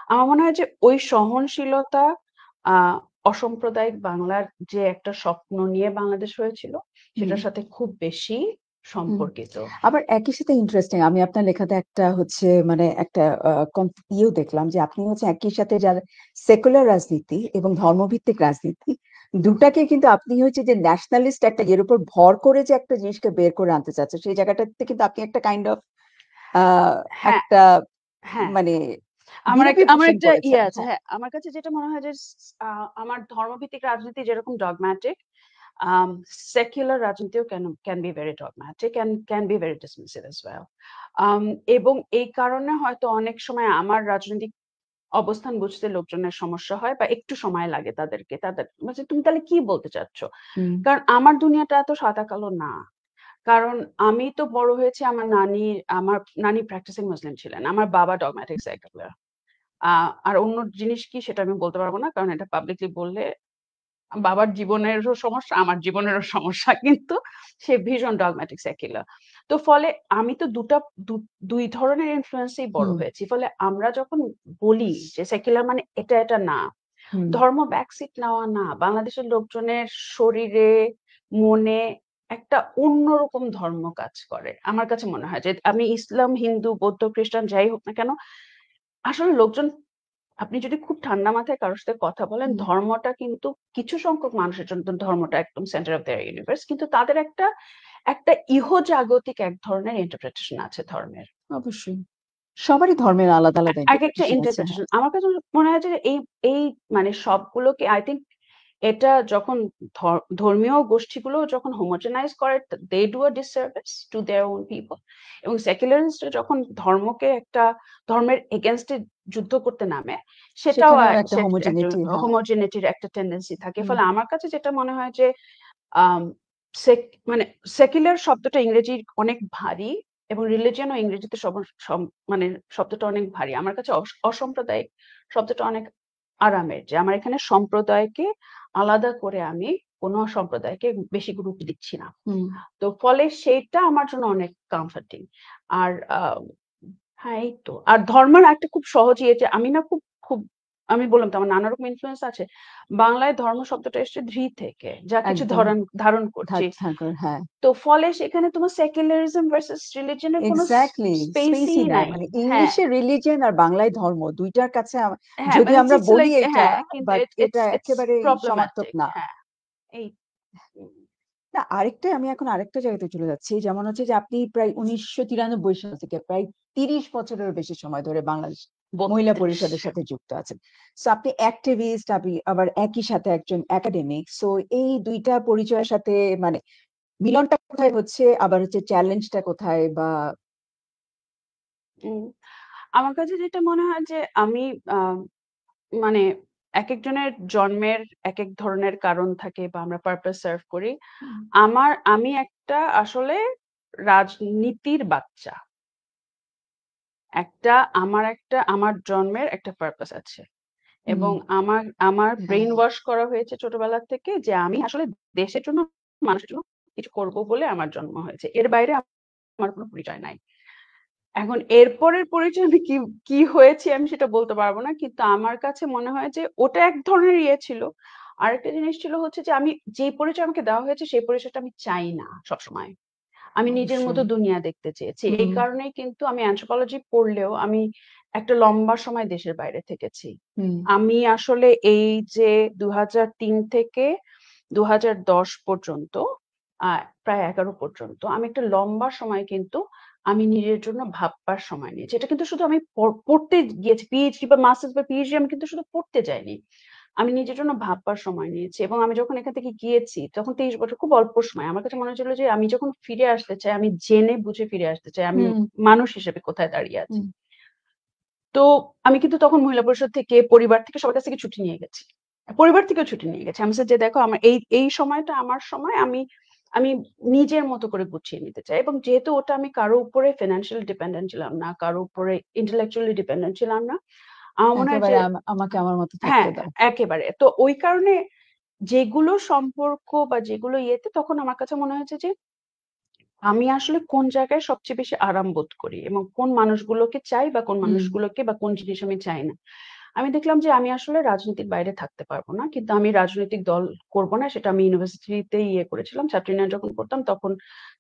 আমার মনে হয় যে ওই সহনশীলতা আ অসাম্প্রদায়িক বাংলার যে একটা স্বপ্ন নিয়ে বাংলাদেশ হয়েছিল হুম, সেটার সাথে খুব বেশি সম্পর্কিত। আবার একই সাথে ইন্টারেস্টিং আমি আপনার লেখাতে একটা হচ্ছে মানে একটা ইয়েও দেখলাম যে আপনি হচ্ছে একই সাথে যারা সেকুলার রাজনীতি এবং ধর্মভিত্তিক রাজনীতি দুটাকে কিন্তু আপনি হচ্ছে যে ন্যাশনালিস্ট একটা এর উপর ভর করে যে একটা জিনিসকে বের করে আনতে চাচ্ছে সেই জায়গাটাতে কিন্তু আপনি একটা কাইন্ড অফ হ্যাঁ, একটা হ্যাঁ। মানে আমার বিরোধী পোষণ একটা ইয়ে করেছেন। আছে। হ্যাঁ, আমার কাছে যেটা মনে হয় যে আমার ধর্মভিত্তিক রাজনীতি যেরকম dogmatic, um, secular রাজনীতিও can be very dogmatic and can be very dismissive as well. Um, এবং এই কারণে হয়তো অনেক সময় আমার রাজনৈতিক অবস্থান বুঝতে লোকজনের সমস্যা হয় বা একটু সময় লাগে তাদের মানে তুমি তাহলে কি বলতে চাচ্ছ? হুম, কারণ আমার দুনিয়াটা এত সাদা কালো না। কারণ আমি তো বড় হয়েছি আমার নানি প্র্যাকটিসিং মুসলিম ছিলেন। আমার বাবা ডগম্যাটিক সেকুলার। আর অন্য জিনিস কি সেটা আমি বলতে পারব না। কারণ এটা পাবলিকলি বললে বাবার জীবনেরও সমস্যা, আমার জীবনেরও সমস্যা। কিন্তু সে ভীষণ ডগম্যাটিক সেকুলার। তো ফলে আমি তো ২ ধরনের ইনফ্লুয়েন্সেই বড় হুম, হয়েছি। ফলে আমরা যখন বলি যে সেকুলার মানে এটা না। হুম, ধর্ম ব্যাকসিট নেওয়া না। বাংলাদেশের লোকজনের শরীরে, মনে একটা অন্যরকম ধর্ম কাজ করে। আমার কাছে মনে হয় যে আমি ইসলাম, হিন্দু, বৌদ্ধ, খ্রিস্টান যাই হোক না কেন, আসলে লোকজন আপনি যদি খুব ঠান্ডা মাথায় কারো সাথে কথা বলেন, হুম, ধর্মটা কিন্তু কিছু সংখ্যক মানুষের জন্য ধর্মটা একদম সেন্টার অফ দেয়ার ইউনিভার্স। কিন্তু তাদের একটা ইহজাগতিক এক ধরনের ইন্টারপ্রিটেশন আছে ধর্মের। অবশ্যই সবারই ধর্মের আলাদা আলাদা একেকটা ইন্টারপ্রিটেশন আছে। হ্যাঁ, ইন্টারপ্রিটেশন। আমার কাছে মনে হয় যে এই মানে সবগুলোকে I think এটা যখন ধর্মীয় গোষ্ঠীগুলো যখন হোমোজেনাইজ করে they do a disservice to their own people এবং সেকুলারিস্টরা যখন ধর্মকে একটা ধর্মের এগেইনস্ট এ যুদ্ধ করতে নামে সেটাও সেখানেও একটা একটা হোমোজেনিটি। হ্যাঁ, হোমোজেনিটির একটা টেন্ডেন্সি থাকে। হুম, ফলে আমার কাছে যেটা মনে হয় যে আম সেক মানে সেকুলার শব্দটা ইংরেজির অনেক ভারী এবং রিলিজিয়ন ও ইংরেজিতে মানে শব্দটা অনেক ভারী। আমার কাছে অসাম্প্রদায়িক শব্দটা অনেক আরামের। যে আমার এখানে সম্প্রদায়কে আলাদা করে আমি কোন সম্প্রদায়কে বেশি গুরুত্ব দিচ্ছি না। হুম। তো ফলে সেইটা আমার জন্য অনেক কমফোর্টিং। আর হ্যাঁ, এই তো। আর ধর্মের একটা খুব সহজ ইয়ে যে আমি না খুব আমি বললাম তো আমার নানা রকম ইনফ্লুয়েন্স আছে। বাংলায় ধর্ম শব্দটা এসছে ধৃ থেকে। যা কিছু একদম ধারণ করছি। ধার হ্যাঁ, তো ফলে সেখানে তোমার সেকুলারিজম ভার্সাস রিলিজিয়ন এর কোন এক্সাক্টলি স্পেসই স্পেসই নাই। নাই। মানে হ্যাঁ, ইংলিশে রিলিজিয়ন আর বাংলায় ধর্ম ২ টার কাছে হ্যাঁ, যদিও মানে আমরা ইটস বলি লাইক এটা হ্যাঁ, কিন্তু বাট এটা ইটস একেবারেই সমার্থক প্রবলেমেটিক। না। হ্যাঁ, এই উম না আরেকটা আমি এখন আরেকটা জায়গাতে চলে যাচ্ছি। যেমন হচ্ছে যে আপনি প্রায় ১৯৯৩ সাল থেকে প্রায় ৩০ বছরেরও বেশি সময় ধরে বাংলাদেশ মহিলা ৩২ পরিষদের সাথে যুক্ত আছেন। সো আপনি অ্যাক্টিভিস্ট আপনি আবার একই সাথে একজন একাডেমিক। সো এই ২ টা পরিচয়ের সাথে মানে মিলনটা কোথায় হচ্ছে আবার হচ্ছে চ্যালেঞ্জটা কোথায় বা উম আমার কাছে যেটা মনে হয় যে আমি আ মানে একেকজনের জন্মের একেক ধরনের কারণ থাকে বা আমরা পারপাস সার্ভ করি। হুম, আমি একটা আসলে রাজনীতির বাচ্চা। আমার জন্মের একটা পারপাস আছে। হুম, এবং আমার হ্যাঁ, ব্রেইন ওয়াশ করা হয়েছে ছোটবেলা থেকে যে আমি আসলে দেশের জন্য, মানুষের জন্য কিছু করব বলে আমার জন্ম হয়েছে। এর বাইরে আমার কোনো পরিচয় নাই। এখন এরপরের পরিচয় আমি কি হয়েছি আমি সেটা বলতে পারব না। কিন্তু আমার কাছে মনে হয় যে ওটা এক ধরনের ইয়ে ছিল। আরেকটা জিনিস ছিল হচ্ছে যে আমি যে পরিচয় আমাকে দেওয়া হয়েছে সেই পরিচয়টা আমি চাই না সবসময়। আমি নিজের মতো অবশ্যই। দুনিয়া দেখতে চেয়েছি। এই হুম, কারণেই কিন্তু আমি অ্যানথ্রোপোলজি পড়লেও আমি একটা লম্বা সময় দেশের বাইরে থেকেছি। হুম, আমি আসলে এই যে ২০০৩ থেকে ২০১০ পর্যন্ত আ প্রায় ১১ পর্যন্ত আমি একটা লম্বা সময় কিন্তু আমি নিজের জন্য ভাববার সময় নিয়েছি। এটা কিন্তু শুধু আমি পড়তে গিয়েছি। পিএইচডি বা মাস্টার্স বা পিএইচডি আমি কিন্তু শুধু পড়তে যাইনি। আমি নিজের জন্য ভাববার সময় নিয়েছি এবং আমি যখন এখান থেকে গিয়েছি তখন ২৩ বছর খুব অল্প সময়। আমার কাছে মনে হচ্ছিল যে আমি যখন ফিরে আসতে চাই, আমি জেনে বুঝে ফিরে আসতে চাই। আমি হুম, মানুষ হিসেবে কোথায় দাঁড়িয়ে আছি। হুম, তো আমি কিন্তু তখন মহিলা পরিষদ থেকে, পরিবার থেকে সবার কাছ থেকে ছুটি নিয়ে গেছি। পরিবার থেকেও ছুটি নিয়ে গেছি। আমি বলছি যে দেখো আমার এই সময়টা আমার সময় আমি নিজের মতো করে গুছিয়ে নিতে চাই। এবং যেহেতু ওটা আমি কারো উপরে ফিন্যান্সিয়ালি ডিপেন্ডেন্ট ছিলাম না, কারো উপরে ইন্টেলেকচুয়ালি ডিপেন্ডেন্ট ছিলাম না। আমার মনে হয় যে একেবারে আমাকে আমার মতো থাকতে হ্যাঁ, দাও। একেবারে। তো ওই কারণে যেগুলো সম্পর্ক বা যেগুলো ইয়েতে তখন আমার কাছে মনে হয়েছে যে আমি আসলে কোন জায়গায় সবচেয়ে বেশি আরাম বোধ করি এবং কোন মানুষগুলোকে চাই বা কোন হুম, মানুষগুলোকে বা কোন জিনিস আমি চাই না। আমি দেখলাম যে আমি আসলে রাজনীতির বাইরে থাকতে পারবো না। কিন্তু আমি রাজনৈতিক দল করব না। সেটা আমি ইউনিভার্সিটিতে যখন ছাত্র ইউনিয়ন যখন করতাম তখন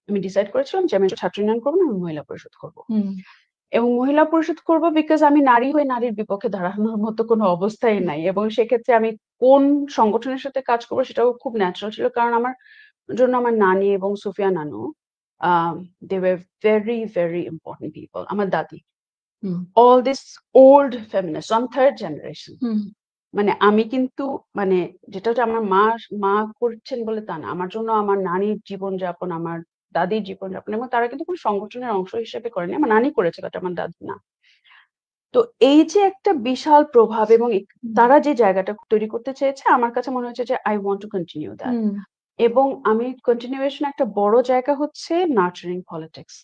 আমি ডিসাইড করেছিলাম যে আমি ছাত্র ইউনিয়ন করব না, আমি মহিলা পরিষদ করব। হুম, এবং মহিলা পরিষদ করব বিকজ আমি নারী হয়ে নারীর বিপক্ষে দাঁড়ানোর মতো কোনো অবস্থাই নাই। এবং সেক্ষেত্রে আমি কোন সংগঠনের সাথে কাজ করব সেটাও খুব ন্যাচারাল ছিল। কারণ আমার জন্য আমার নানি এবং সুফিয়া নানু they were very, very important people. আমার দাদি। হুম, all this old feminists, I'm third generation. হুম, মানে আমি কিন্তু মানে যেটা হচ্ছে আমার মা করছেন বলে তা না। আমার জন্য আমার নানির জীবনযাপন, আমার দাদির জীবনযাপন এবং তারা কিন্তু কোনো সংগঠনের অংশ হিসেবে করেনি। আমার নানি করেছে বাট আমার দাদি না। তো এই যে একটা বিশাল প্রভাব এবং হুম, তারা যে জায়গাটা তৈরি করতে চেয়েছে আমার কাছে মনে হচ্ছে যে I want to continue that. হুম, এবং আমি কন্টিনিউয়েশন একটা বড় জায়গা হচ্ছে nurturing politics,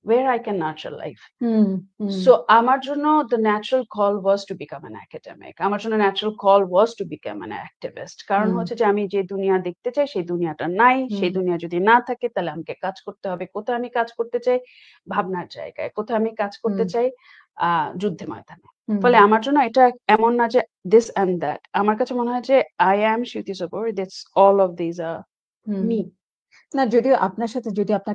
where I can nurture life. Hmm, hmm, So আমার জন্য the natural call was to become an academic. আমার জন্য natural call was to become an activist. কারণ হুম, হচ্ছে যে আমি যে দুনিয়া দেখতে চাই সেই দুনিয়াটা নাই। হুম, সেই দুনিয়া যদি না থাকে তাহলে আমাকে কাজ করতে হবে। কোথায় আমি কাজ করতে চাই? ভাবনার জায়গায়। কোথায় আমি কাজ করতে হুম, চাই? যুদ্ধে ময়দানে। হুম, ফলে আমার জন্য এটা এমন না যে this and that. আমার কাছে মনে হয় যে I am Shruti Sopoor. That's all of these are hmm. me. না, যদিও আপনার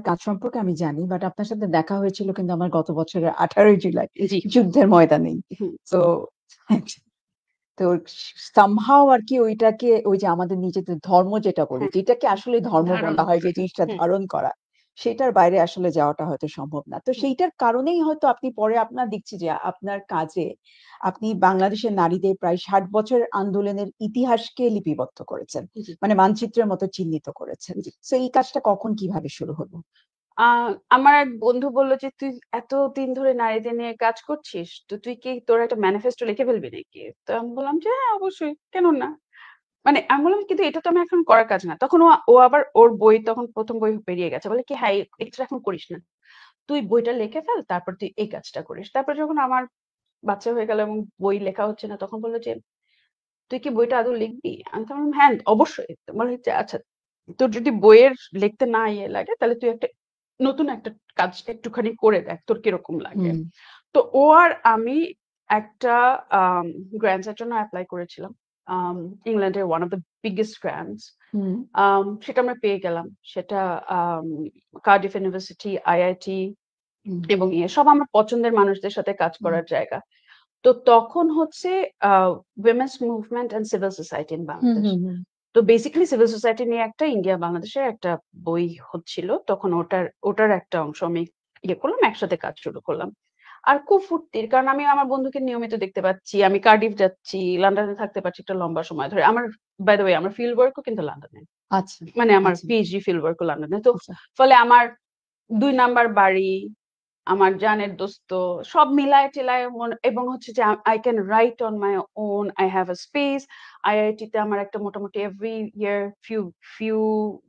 কাজ সম্পর্কে আমি জানি, বাট আপনার সাথে দেখা হয়েছিল কিন্তু আমার গত বছরের 18ই জুলাই জি। যুদ্ধের ময়দানেই। হুম, তো তো সামহাউ আরকি ওইটাকে ওই যে আমাদের নিজেদের ধর্ম যেটা বলি, হ্যাঁ, যেটাকে আসলে ধর্ম ধারণ বলা হয় যে করা। জিনিসটা হুম, ধারণ করা, সেটার বাইরে আসলে যাওয়াটা হয়তো সম্ভব না। তো হুম, সেইটার কারণেই হয়তো আপনি পরে আপনার দেখছি যে আপনার কাজে আপনি বাংলাদেশের নারীদের প্রায় ৬০ বছরের আন্দোলনের ইতিহাসকে লিপিবদ্ধ করেছেন। জি, মানে মানচিত্রের মতো চিহ্নিত করেছেন। জি। সো এই কাজটা কখন কিভাবে শুরু হলো? আ আমার এক বন্ধু বলল যে, "তুই এতদিন ধরে নারীদের নিয়ে কাজ করছিস। তো তুই কি তোর একটা ম্যানিফেস্টো লিখে ফেলবি নাকি?" তো আমি বললাম যে, "হ্যাঁ, অবশ্যই। কেন না?" মানে আমি বললাম, "কিন্তু এটা তো আমার এখন করার কাজ না।" তখন ও আবার ওর বই তখন ১ম বই বেরিয়ে গেছে। বলে কি, "হ্যাঁ, এটা এখন করিস না। তুই বইটা লিখে ফেল, তারপর তুই এই কাজটা করিস।" তারপর যখন আমার বাচ্চা হয়ে গেল এবং বই লেখা হচ্ছে না, তখন বলল যে, "তুই কি বইটা আদৌ লিখবি?" আমি তো বললাম, "হ্যাঁ, অবশ্যই।" তো বলে যে, "আচ্ছা, তোর যদি বইয়ের লিখতে না লাগে তাহলে তুই নতুন একটা কাজ একটুখানি করে দেখ। তোর কিরকম লাগে?" হুম, তো ও আর আমি একটা আম গ্র্যান্টস এর জন্য এপ্লাই করেছিলাম। আম ইংল্যান্ডের one of the biggest grants. হুম, সেটা আমরা পেয়ে গেলাম। সেটা কার্ডিফ ইউনিভার্সিটি, আইআইটি হুম, এবং সব আমার পছন্দের মানুষদের সাথে কাজ হুম, করার জায়গা। তো তখন হচ্ছে a women's movement and civil society in hmm, Bangladesh. Hmm, hmm, তো বেসিক্যালি সিভিল সোসাইটি নিয়ে একটা ইন্ডিয়া বাংলাদেশের একটা বই হচ্ছিল। তখন ওটার একটা অংশ আমি করলাম, একসাথে কাজ শুরু করলাম। আর খুব ফুর্তির কারণ আমি আমার বন্ধুকে নিয়মিত দেখতে পাচ্ছি। আমি কার্ডিফ যাচ্ছি, লন্ডনে থাকতে পারছি একটা লম্বা সময় ধরে। বাই দ্যা ওয়ে আমার ফিল্ড ওয়ার্ক ও কিন্তু লন্ডনে। আচ্ছা, মানে আমার আচ্ছা, পিএইচডি ফিল্ড ওয়ার্ক ও লন্ডনে। তো আচ্ছা, ফলে আমার ২ নাম্বার বাড়ি, আমার জানের দোস্ত সব মিলায় টিলায় এবং হচ্ছে যে I can write on my own. I have a space. আইআইটিতে আমার একটা মোটামুটি every year few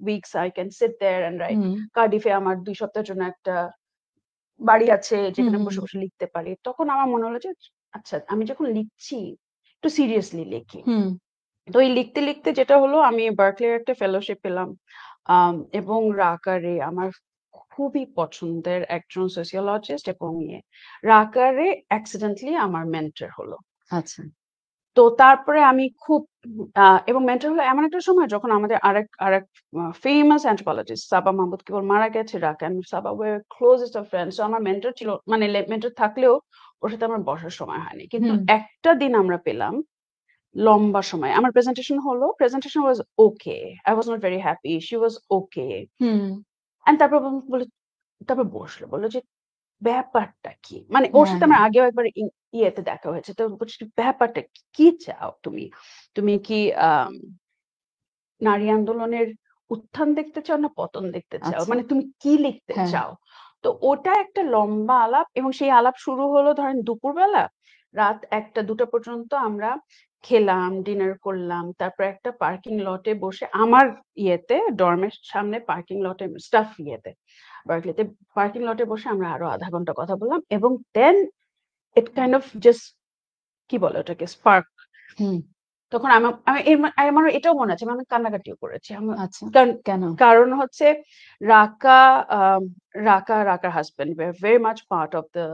weeks I can sit there and write. হুম, কার্ডিফে আমার ২ সপ্তাহের জন্য একটা বাড়ি আছে হুম, যেখানে হুম, বসে, বসে লিখতে পারি। তখন আমার মনে হলো যে আচ্ছা আমি যখন লিখছি একটু সিরিয়াসলি লিখি। হুম, তো এই লিখতে, লিখতে যেটা হলো আমি বার্কলির একটা ফেলোশিপ পেলাম। এবং রাকারে আমার খুবই পছন্দের একজন সোসিওলজিস্ট এবং রাকারে অ্যাক্সিডেন্টালি আমার মেন্টর হলো। আচ্ছা, তো তারপরে আমি খুব এবং মেন্টর হলো এমন একটা সময় যখন আমাদের আরেক ফেমাস অ্যানথ্রোপোলজিস্ট সাবা মাহমুদ কেবল মারা গেছে। Raka and Saba were closest of friends. So আমার মেন্টর ছিল মানে মেন্টর থাকলেও ওর সাথে আমার বসার সময় হয়নি। কিন্তু হুম, একটা দিন আমরা পেলাম লম্বা সময়। আমার প্রেজেন্টেশন হলো। Presentation was okay. I was not very happy. She was okay. Hmm, and তারপর তারপর বসলো। বলল যে, "ব্যাপারটা কি?" মানে ওর হ্যাঁ, সাথে হ্যাঁ, আমার আগেও একবার ইয়েতে দেখা হয়েছে। তো বলছি, "ব্যাপারটা কি? কি চাও তুমি? তুমি কি নারী আন্দোলনের উত্থান দেখতে চাও না পতন দেখতে চাও? আচ্ছা, মানে তুমি কি লিখতে হ্যাঁ, চাও?" তো ওটা একটা লম্বা আলাপ এবং সেই আলাপ শুরু হলো ধরেন দুপুরবেলা। রাত ১টা-২টা পর্যন্ত আমরা খেলাম, ডিনার করলাম। তারপর একটা পার্কিং লটে বসে আমার ডর্মের সামনে পার্কিং লটে বার্কলিতে পার্কিং লটে বসে আমরা আরো ০.৫ ঘন্টা কথা বললাম এবং দেন ইট কাইন্ড অফ জাস্ট কি বলে ওটাকে স্পার্ক। হুম, তখন আমি আমার এটাও মনে আছে আমি কান্নাকাটিও করেছি। আচ্ছা, কারণ কেন? কারণ হচ্ছে রাকা আম রাকার husband were very much part of the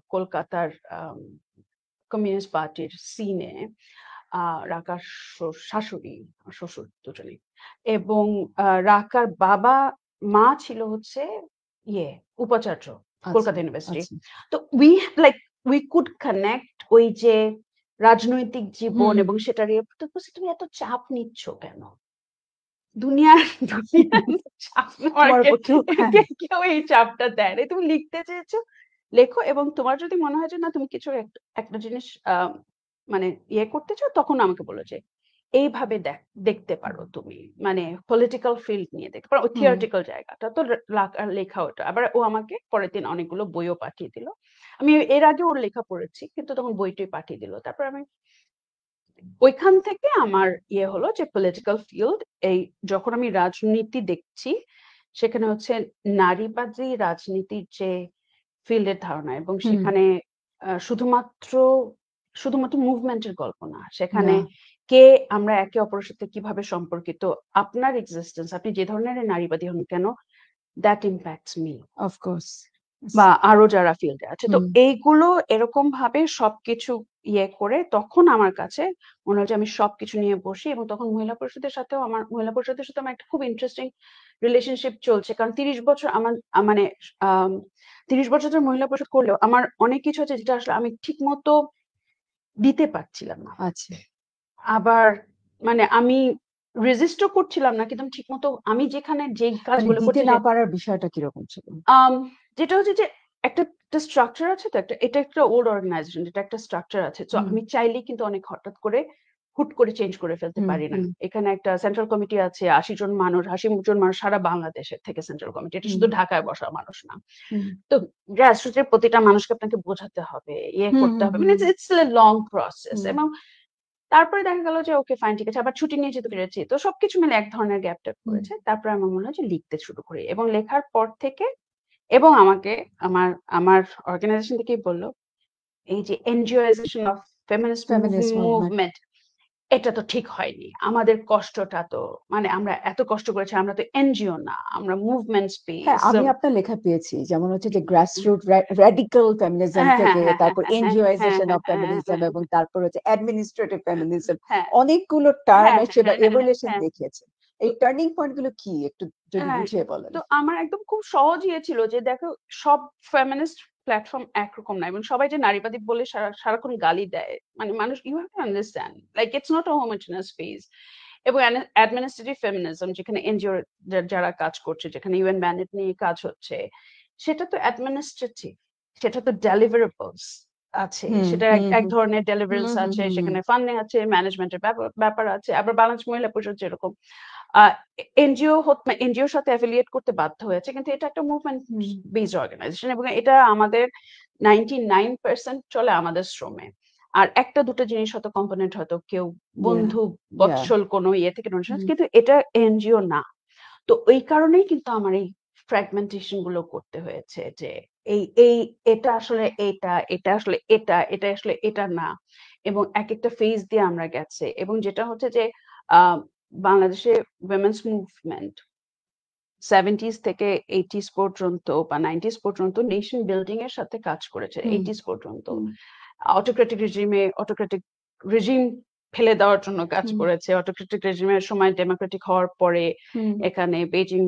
কলকাতার কমিউনিস্ট পার্টির সিনে রাকার শাশুড়ি শ্বশুর দুজনেই, এবং রাকার বাবা মা ছিল হচ্ছে উপাচার্য কলকাতা ইউনিভার্সিটি। তো উই কুড কানেক্ট ওই যে রাজনৈতিক জীবন এবং সেটার তুমি এত চাপ নিচ্ছ কেন? দুনিয়ার চাপ কেউ এই চাপটা দেয় না। তুমি লিখতে চেয়েছো লেখো, এবং তোমার যদি মনে হয় যে না তুমি কিছু একটা জিনিস মানে করতে চাও, তখন আমাকে বলো যে এইভাবে দেখতে পারো তুমি, মানে পলিটিক্যাল ফিল্ড নিয়ে দেখতে পারো, ওই থিওরিটিক্যাল জায়গাটা তো লেখা ওটা। আবার ও আমাকে পরের দিন অনেকগুলো বইও পাঠিয়ে দিল। আমি এর আগে ওর লেখা পড়েছি, কিন্তু তখন বইটাই পাঠিয়ে দিল। তারপর আমি ওইখান থেকে আমার হলো যে পলিটিক্যাল ফিল্ড, এই যখন আমি রাজনীতি দেখছি সেখানে হচ্ছে নারীবাদী রাজনীতির যে ফিল্ডের ধারণা, এবং সেখানে শুধুমাত্র মুভমেন্টের গল্প না, সেখানে কে আমরা একে অপরের সাথে কিভাবে সম্পর্কিত, আপনার এক্সিস্টেন্স, আপনি যে ধরনের নারীবাদী হন কেন, দ্যাট ইম্প্যাক্টস মি অফকোর্স, বা আরো যারা ফিল্ডে আছে। তো এইগুলো এরকম ভাবে সবকিছু করে তখন আমার কাছে মনে হয় যে আমি সবকিছু নিয়ে বসি, এবং তখন মহিলা পরিষদের সাথে আমার একটা খুব ইন্টারেস্টিং রিলেশনশিপ চলছে, কারণ 30 বছর আমার মানে 30 বছর ধরে মহিলা পরিষদ করলেও আমার অনেক কিছু আছে যেটা আসলে আমি ঠিক মতো দিতে পারছিলাম না। আচ্ছা, আবার মানে আমি রেজিস্টও করছিলাম না, কিন্তু ঠিক মতো আমি যেখানে যে কাজগুলো করতে না পারার বিষয়টা কিরকম ছিল? যেটা হচ্ছে যে একটা স্ট্রাকচার আছে, তো এটা একটা ওল্ড অর্গানাইজেশন, এটা একটা স্ট্রাকচার আছে, তো আমি চাইলেই কিন্তু অনেক হঠাৎ করে হুট করে চেঞ্জ করে ফেলতে পারি না। এখানে একটা সেন্ট্রাল কমিটি আছে, 80 জন মানুষ সারা বাংলাদেশের থেকে সেন্ট্রাল কমিটি, এটা শুধু ঢাকায় বসা মানুষ না। তো গ্রাসরুটের প্রতিটা মানুষকে আপনাকে বোঝাতে হবে, করতে হবে, মানে ইটস এ লং প্রসেস। এবং তারপরে দেখা গেল যে ওকে ফাইন, ঠিক আছে, আবার ছুটি নিয়ে যেতে পেরেছি, তো সবকিছু মিলে এক ধরনের গ্যাপ ট্যাপ করেছে। তারপরে আমার মনে হয় যে লিখতে শুরু করি, এবং লেখার পর থেকে, এবং আমাকে আমার অর্গানাইজেশন থেকেই বললো এই যে এনজিওইজেশন অফ ফেমিনিস্ট মুভমেন্ট, এটা তো ঠিক হয়নি, আমাদের কষ্টটা তো, মানে আমরা এত কষ্ট করেছি, আমরা তো এনজিও না, আমরা মুভমেন্ট স্পেস। আমি আপনার লেখা পেয়েছি, যেমন হচ্ছে যে গ্রাসরুট র্যাডিক্যাল ফেমিনিজম থেকে, তারপর এনজিওইজেশন অফ ফেমিনিজম, এবং তারপর হচ্ছে অ্যাডমিনিস্ট্রেটিভ ফেমিনিজম, অনেকগুলো টার্ম এসে বা এভলিউশন দেখিয়েছে। এই টার্নিং পয়েন্ট গুলো কি একটু যদি বুঝিয়ে বলেন? তো আমার একদম খুব সহজ ছিল যে দেখো, সব ফেমিনিস্ট প্ল্যাটফর্ম একরকম না, এবং সবাই যে নারীবাদী বলে সারাক্ষণ গালি দেয়, মানে মানুষ, you have to understand like it's not a homogenous space. এবং অ্যাডমিনিস্ট্রেটিভ ফেমিনিজম, যেখানে এনজিও যারা কাজ করছে, যেখানে ইউএন ম্যান্ডেট নিয়ে কাজ হচ্ছে, সেটা তো অ্যাডমিনিস্ট্রেটিভ, সেটা তো ডেলিভারেবলস আছে, সেটা এক ধরনের ডেলিভারেবলস আছে, সেখানে ফান্ডিং আছে, ম্যানেজমেন্টের ব্যাপার আছে। আবার বাংলাদেশ মহিলা পরিষদ যেরকম এনজিওর সাথে অ্যাফিলিয়েট করতে বাধ্য হয়েছে, কিন্তু এটা একটা মুভমেন্ট বেসড অর্গানাইজেশন, এবং এটা আমাদের 99% চলে আমাদের শ্রমে। আর একটা দুটো জিনিস হয়তো কম্পোনেন্ট হয়তো কেউ বন্ধু বৎসল কোনো থেকে ডোনেশন, কিন্তু এটা এনজিও না। তো ওই কারণেই কিন্তু আমার এই ফ্র্যাগমেন্টেশন গুলো করতে হয়েছে, যে এটা আসলে এটা আসলে এটা আসলে এটা না, এবং এক একটা ফেজ দিয়ে আমরা গেছে। এবং যেটা হচ্ছে যে বাংলাদেশে উইমেন্স মুভমেন্ট 70s থেকে 80s পর্যন্ত বা 90s পর্যন্ত নেশন বিল্ডিং এর সাথে কাজ করেছে। 80s পর্যন্ত অটোক্রেটিক রেজিম ফেলে দেওয়ার জন্য কাজ করেছে। অটোক্রেটিক রেজিমের সময় ডেমোক্রেটিক হওয়ার পরে এখানে বেজিং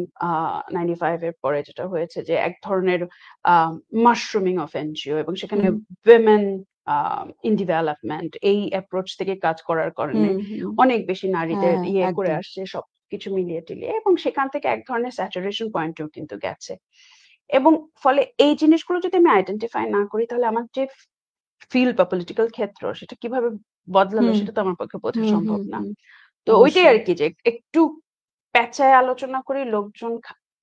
95 এর পরে যেটা হয়েছে যে এক ধরনের মাশরুমিং অফ এনজিও, এবং সেখানে উইমেন ইন ডেভেলপমেন্ট এই অ্যাপ্রোচ থেকে কাজ করার কারণে অনেক বেশি নারীদের করে আসছে, সবকিছু মিলিয়ে টিলিয়ে, এবং সেখান থেকে এক ধরনের স্যাচুরেশন পয়েন্টও কিন্তু গেছে। এবং ফলে এই জিনিসগুলো যদি আমি আইডেন্টিফাই না করি, তাহলে আমার যে ফিল্ড বা পলিটিক্যাল ক্ষেত্র, সেটা কিভাবে বদলালো সেটা তো আমার পক্ষে বোঝা সম্ভব না। তো ওইটাই আর কি, যে একটু পেঁচায় আলোচনা করি, লোকজন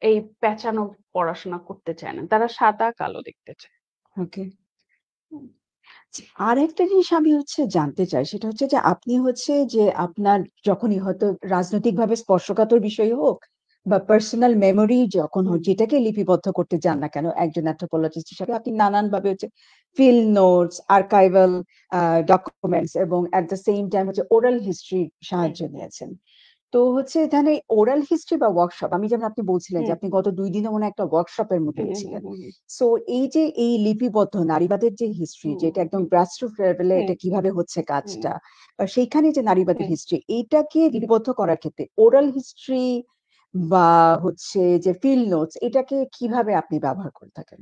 এই পেঁচানো পড়াশোনা করতে চায় না, তারা সাদা কালো দেখতে চায়। ওকে, আর একটা জিনিস আমি জানতে চাই, সেটা হচ্ছে যে আপনি যে আপনার যখনই হয়তো রাজনৈতিকভাবে স্পর্শকাতর বিষয় হোক বা পার্সোনাল মেমোরি যখন হোক, যেটাকে লিপিবদ্ধ করতে চান না কেন, একজন অ্যানথ্রোপোলজিস্ট হিসেবে আপনি নানান ভাবে ফিল্ড নোটস, আর্কাইভাল ডকুমেন্টস, এবং at the same time oral হিস্ট্রির সাহায্য নিয়েছেন। তো হচ্ছে এখানে ওরাল হিস্ট্রি বা ওয়ার্কশপ, আমি যেমন আপনি বলছিলেন যে হুম, আপনি গত 2 দিনে মনে হয় একটা ওয়ার্কশপের মধ্যে হুম, হুম, ছিলেন। হুম, হুম, সো এই যে এই লিপিবদ্ধ নারীবাদের যে হিস্ট্রি, হুম, যেটা একদম হুম, গ্রাসরুট লেভেলে হুম, এটা কিভাবে হচ্ছে হুম, কাজটা, বা সেইখানে যে নারীবাদের হুম। হিস্ট্রি, এইটাকে লিপিবদ্ধ করার ক্ষেত্রে ওরাল হিস্ট্রি বা হচ্ছে যে ফিল্ড নোটস, এটাকে কিভাবে আপনি ব্যবহার করে থাকেন?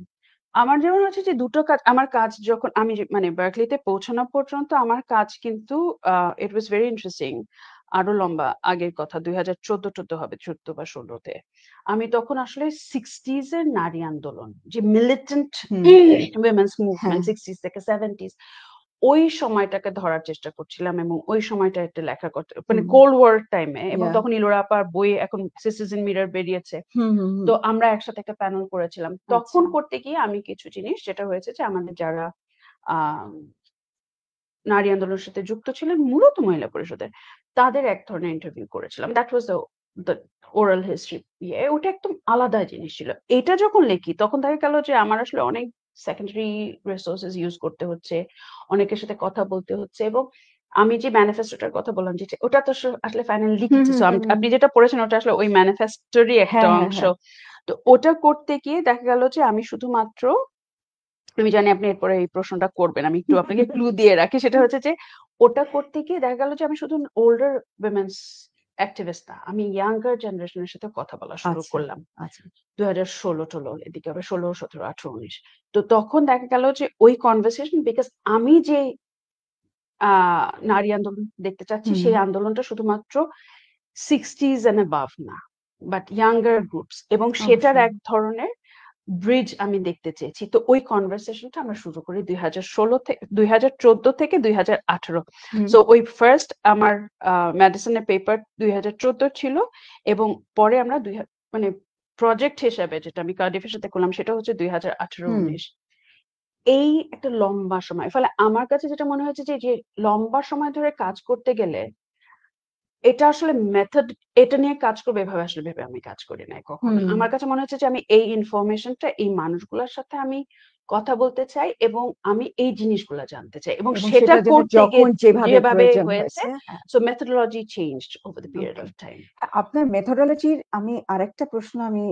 আমার যেমন হচ্ছে যে দুটো কাজ, আমার কাজ যখন আমি মানে বার্কলিতে পৌঁছানো পর্যন্ত আমার কাজ কিন্তু ইট ওয়াজ ভেরি ইন্টারেস্টিং। আরো লম্বা আগের কথা, 2014 হবে, 14 বা 16-তে। আমি তখন আসলে 60s এর নারী আন্দোলন, যে মিলিটেন্ট হুম। উইমেন্স হ্যাঁ। মুভমেন্ট 60s থেকে 70s, ওই সময়টাকে ধরার চেষ্টা করছিলাম এবং ওই সময়টা একটা লেখা করতে, মানে হুম। কোল্ড ওয়ার টাইমে, এবং ইয়া। তখন ইলোরা আপার বই এখন সিটিজেন মিরর বেরিয়েছে। হুম, হুম, হুম। তো আমরা একসাথে একটা প্যানেল করেছিলাম। তখন আচ্ছা। করতে গিয়ে আমি কিছু জিনিস, যেটা হয়েছে যে আমাদের যারা আম নারী আন্দোলনের সাথে যুক্ত ছিলেন, মূলত মহিলা পরিষদের, তাদের এক ধরনের ইন্টারভিউ করেছিলাম। That was the oral history ইয়ে। ওটা একদম আলাদা জিনিস ছিল। এটা যখন লিখি তখন দেখা গেল যে আমার আসলে অনেক সেকেন্ডারি রিসোর্সেস ইউজ করতে হচ্ছে। অনেকের সাথে কথা বলতে হচ্ছে, এবং আমি যে ম্যানিফেস্টোটার কথা বললাম, যেটা ওটা তো আসলে ফাইনালি হুম, লিখেছি। হুম, সো হুম, হুম। আপনি যেটা পড়েছেন ওটা আসলে ওই ম্যানিফেস্টোরই একটা হ্যাঁ, হ্যাঁ, অংশ। হ্যাঁ। তো ওটা করতে গিয়ে দেখা গেল যে আমি শুধুমাত্র, আমি জানি আপনি এরপরে এই প্রশ্নটা করবেন। আমি একটু আপনাকে ক্লু দিয়ে রাখি। সেটা হচ্ছে যে ওটা করতে গিয়ে দেখা গেল যে আমি শুধু ওল্ডার উইমেনস অ্যাক্টিভিস্ট না। আমি ইয়াঙ্গার জেনারেশনের সাথে কথা বলা শুরু আচ্ছা, করলাম। আচ্ছা। 2016-টোলো এদিকে হবে, 16, 17, 18, 19। তো তখন দেখা গেল যে ওই কনভারসেশন, বিকজ আমি যে আ নারী আন্দোলন দেখতে চাচ্ছি, হুম, সেই আন্দোলনটা শুধুমাত্র 60s and above না, বাট ইয়াঙ্গার গ্রুপস, এবং সেটার অবশ্যই। এক ধরনের ব্রিজ আমি দেখতে চেয়েছি। তো ওই কনভারসেশনটা আমরা শুরু করি 2014 থেকে 2018। হুম, সো ওই ফার্স্ট আমার মেডিসিনের পেপার 2014 ছিল, এবং পরে আমরা মানে প্রজেক্ট হিসাবে যেটা আমি কার্ডিফের সাথে করলাম সেটা হচ্ছে হুম। 2018-19। এই একটা লম্বা সময়। ফলে আমার কাছে যেটা মনে হয়েছে যে, লম্বা সময় ধরে কাজ করতে গেলে এটা আসলে মেথড, এটা নিয়ে কাজ করব এভাবে আসলে ভেবে আমি কাজ করি নাই কখনো। হুম। আমার কাছে মনে হচ্ছে যে আমি এই ইনফরমেশনটা এই মানুষগুলার সাথে আমি কথা বলতে চাই, এবং আমি এই জিনিসগুলা জানতে চাই, এবং এবং সেটা সেটার জন্য করতে গিয়ে যখন যেভাবে যেভাবে প্রয়োজন হয়েছে, হয়েছে, হ্যাঁ, so methodology changed over the period okay. Of time. আপনার মেথোডোলজির আমি আরেকটা প্রশ্ন আমি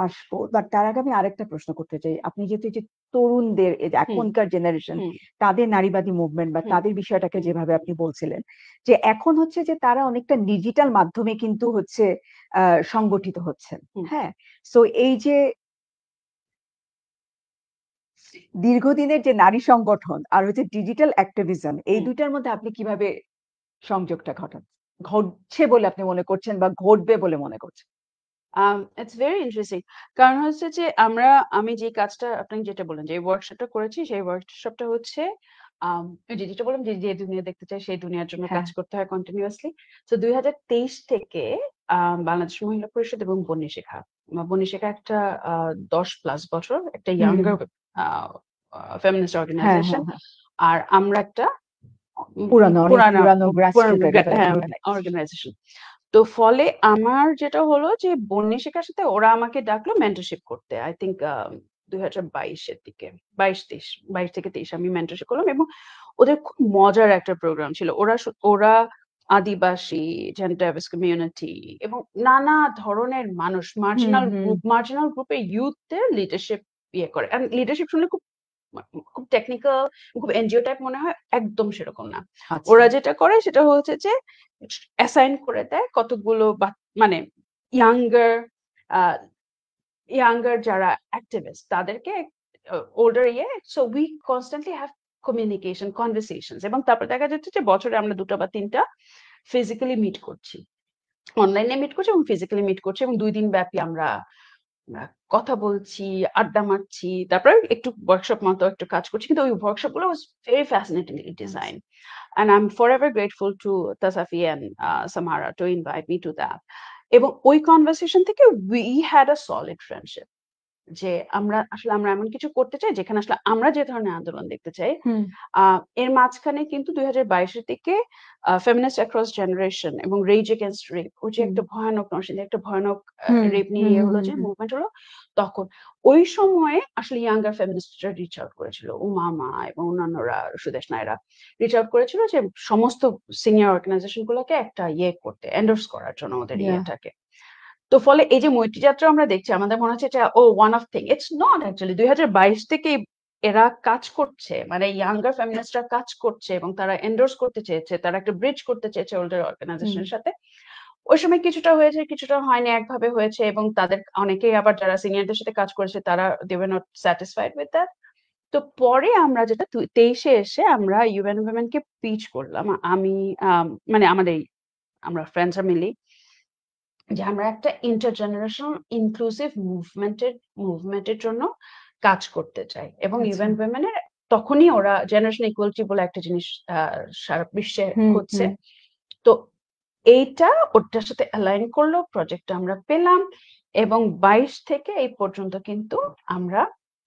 আসবো। বাট তার আগে আমি আরেকটা প্রশ্ন করতে চাই। আপনি যেহেতু এই যে তরুণদের, এই যে হুম, এখনকার জেনারেশন, হুম, তাদের নারীবাদী মুভমেন্ট বা হুম, তাদের বিষয়টাকে হুম, যেভাবে আপনি বলছিলেন, যে এখন হচ্ছে যে তারা অনেকটা ডিজিটাল মাধ্যমে কিন্তু হচ্ছে আ সংগঠিত হচ্ছেন। হুম, হ্যাঁ? সো এই যে দীর্ঘদিনের যে নারী সংগঠন আর হচ্ছে ডিজিটাল অ্যাক্টিভিজম, এই হুম। ২ টার মধ্যে আপনি কিভাবে সংযোগটা ঘটছে বলে আপনি মনে করছেন বা ঘটবে বলে মনে করছেন? It's very interesting. কারণ হচ্ছে যে আমি যে কাজটা আপনাকে যেটা বললেন যে ওয়ার্কশপটা করেছি, সেই ওয়ার্কশপটা হচ্ছে ওই যে যেটা বললাম যে, যে দুনিয়া দেখতে চাই সেই দুনিয়ার জন্য হ্যাঁ। কাজ করতে হয় কন্টিনিউয়াসলি। সো ২০২৩ থেকে বাংলাদেশ মহিলা পরিষদ এবং বন্নি শিখা। বন্নি শিখা একটা ১০+ বছর একটা হুম, হুম। ইয়াঙ্গার আ আ ফেমিনিস্ট হ্যাঁ, অর্গানাইজেশন। হ্যাঁ, হ্যাঁ। আর আমরা একটা অনেক পুরানা পুরানো গ্রাসরুট একটা হ্যাঁ, অর্গানাইজেশন। অর্গানাইজেশন। তো ফলে আমার যেটা হলো যে বন্নি শিখার সাথে ওরা আমাকে ডাকলো মেন্টরশিপ করতে। আই থিংক ২০২২ এর দিকে। ২২-২৩, ২২ থেকে ২৩ আমি মেন্টরশিপ করলাম, এবং ওদের খুব মজার একটা প্রোগ্রাম ছিল। ওরা আদিবাসী, জেন্ডার ডাইভার্স কমিউনিটি এবং নানা ধরনের মানুষ, হুম, হুম। মার্জিনাল গ্রুপের ইউথদের লিডারশিপ ইয়ে করে। অ্যান্ড লিডারশিপ শুনলে মা খুব টেকনিক্যাল, খুব এনজিও টাইপ মনে হয়, একদম সেরকম না। আচ্ছা। ওরা যেটা করে সেটা হচ্ছে যে অ্যাসাইন করে দেয় কতগুলো মানে ইয়াঙ্গার আ ইয়াঙ্গার যারা অ্যাক্টিভিস্ট তাদেরকে older so we constantly have communication, conversations, এবং তারপর দেখা যাচ্ছে যে বছরে আমরা ২ টা বা ৩ টা ফিজিক্যালি মিট করছি। অনলাইনে মিট করছি এবং ফিজিক্যালি মিট করছি, এবং ২ দিন ব্যাপী আমরা আমরা কথা বলছি, আড্ডা মারছি। তারপরে একটু ওয়ার্কশপ মতো একটু কাজ করছি। কিন্তু ওই ওয়ার্কশপ গুলো was very fascinatingly আচ্ছা। designed. And I'm forever grateful to Tasafi and Samara to invite me to that. এবং ওই কনভারসেশন থেকে we had a solid friendship. যে আমরা এমন কিছু করতে চাই যেখানে আসলে আমরা যে ধরনের আন্দোলন দেখতে চাই, হুম, আ এর মাঝখানে কিন্তু ২০২২ এর দিকে ফেমিনিস্ট অ্যাক্রস জেনারেশন এবং রেজ এগেইনস্ট রেপ, ওই যে হুম, একটা ভয়ানক নরসিংদীর একটা ভয়ানক হুম, রেপ নিয়ে হুম, ইয়ে হুম, হলো হুম, যে হুম। মুভমেন্ট হলো, তখন ওই সময়ে আসলে ইয়াঙ্গার ফেমিনিস্টরা রিচ আউট করেছিল। উমামা এবং অন্যান্যরা, সুদেশ নায়রা রিচ আউট করেছিল যে সমস্ত সিনিয়র অর্গানাইজেশন গুলোকে একটা ইয়ে করতে, এন্ডোর্স করার জন্য ওদের Yeah. ইয়েটাকে। তো ফলে এই যে মৈত্রী যাত্রা আমরা দেখছি, আমাদের মনে হচ্ছে এটা one of thing. It's not actually ২০২২ থেকে এরা কাজ করছে, মানে ইয়াঙ্গার ফেমিনিস্টরা কাজ করছে এবং তারা এন্ডোর্স করতে চেয়েছে, তারা একটা ব্রিজ করতে চেয়েছে ওল্ডার হুম, অর্গানাইজেশনের সাথে। ওই সময় কিছুটা হয়েছে, কিছুটা হয়নি, একভাবে হয়েছে এবং তাদের অনেকেই আবার যারা সিনিয়রদের সাথে কাজ করেছে তারা they were not satisfied with that. তো পরে আমরা যেটা ২৩ এ এসে আমরা ইউএন উইমেন কে পিচ করলাম। আমি মানে আমাদের আমরা ফ্রেন্ডসরা মিলি যে আমরা একটা ইন্টারজেনারেশনাল ইনক্লুসিভ মুভমেন্টের জন্য কাজ করতে চাই এবং আচ্ছা। ইভেন উইমেনের তখনই ওরা জেনারেশন ইকুয়ালিটি বলে একটা জিনিস সারা বিশ্বে হুম, হচ্ছে। হুম। তো এইটা ওটার সাথে অ্যালাইন করলো, প্রজেক্টটা আমরা পেলাম এবং ২২ থেকে এই পর্যন্ত কিন্তু আমরা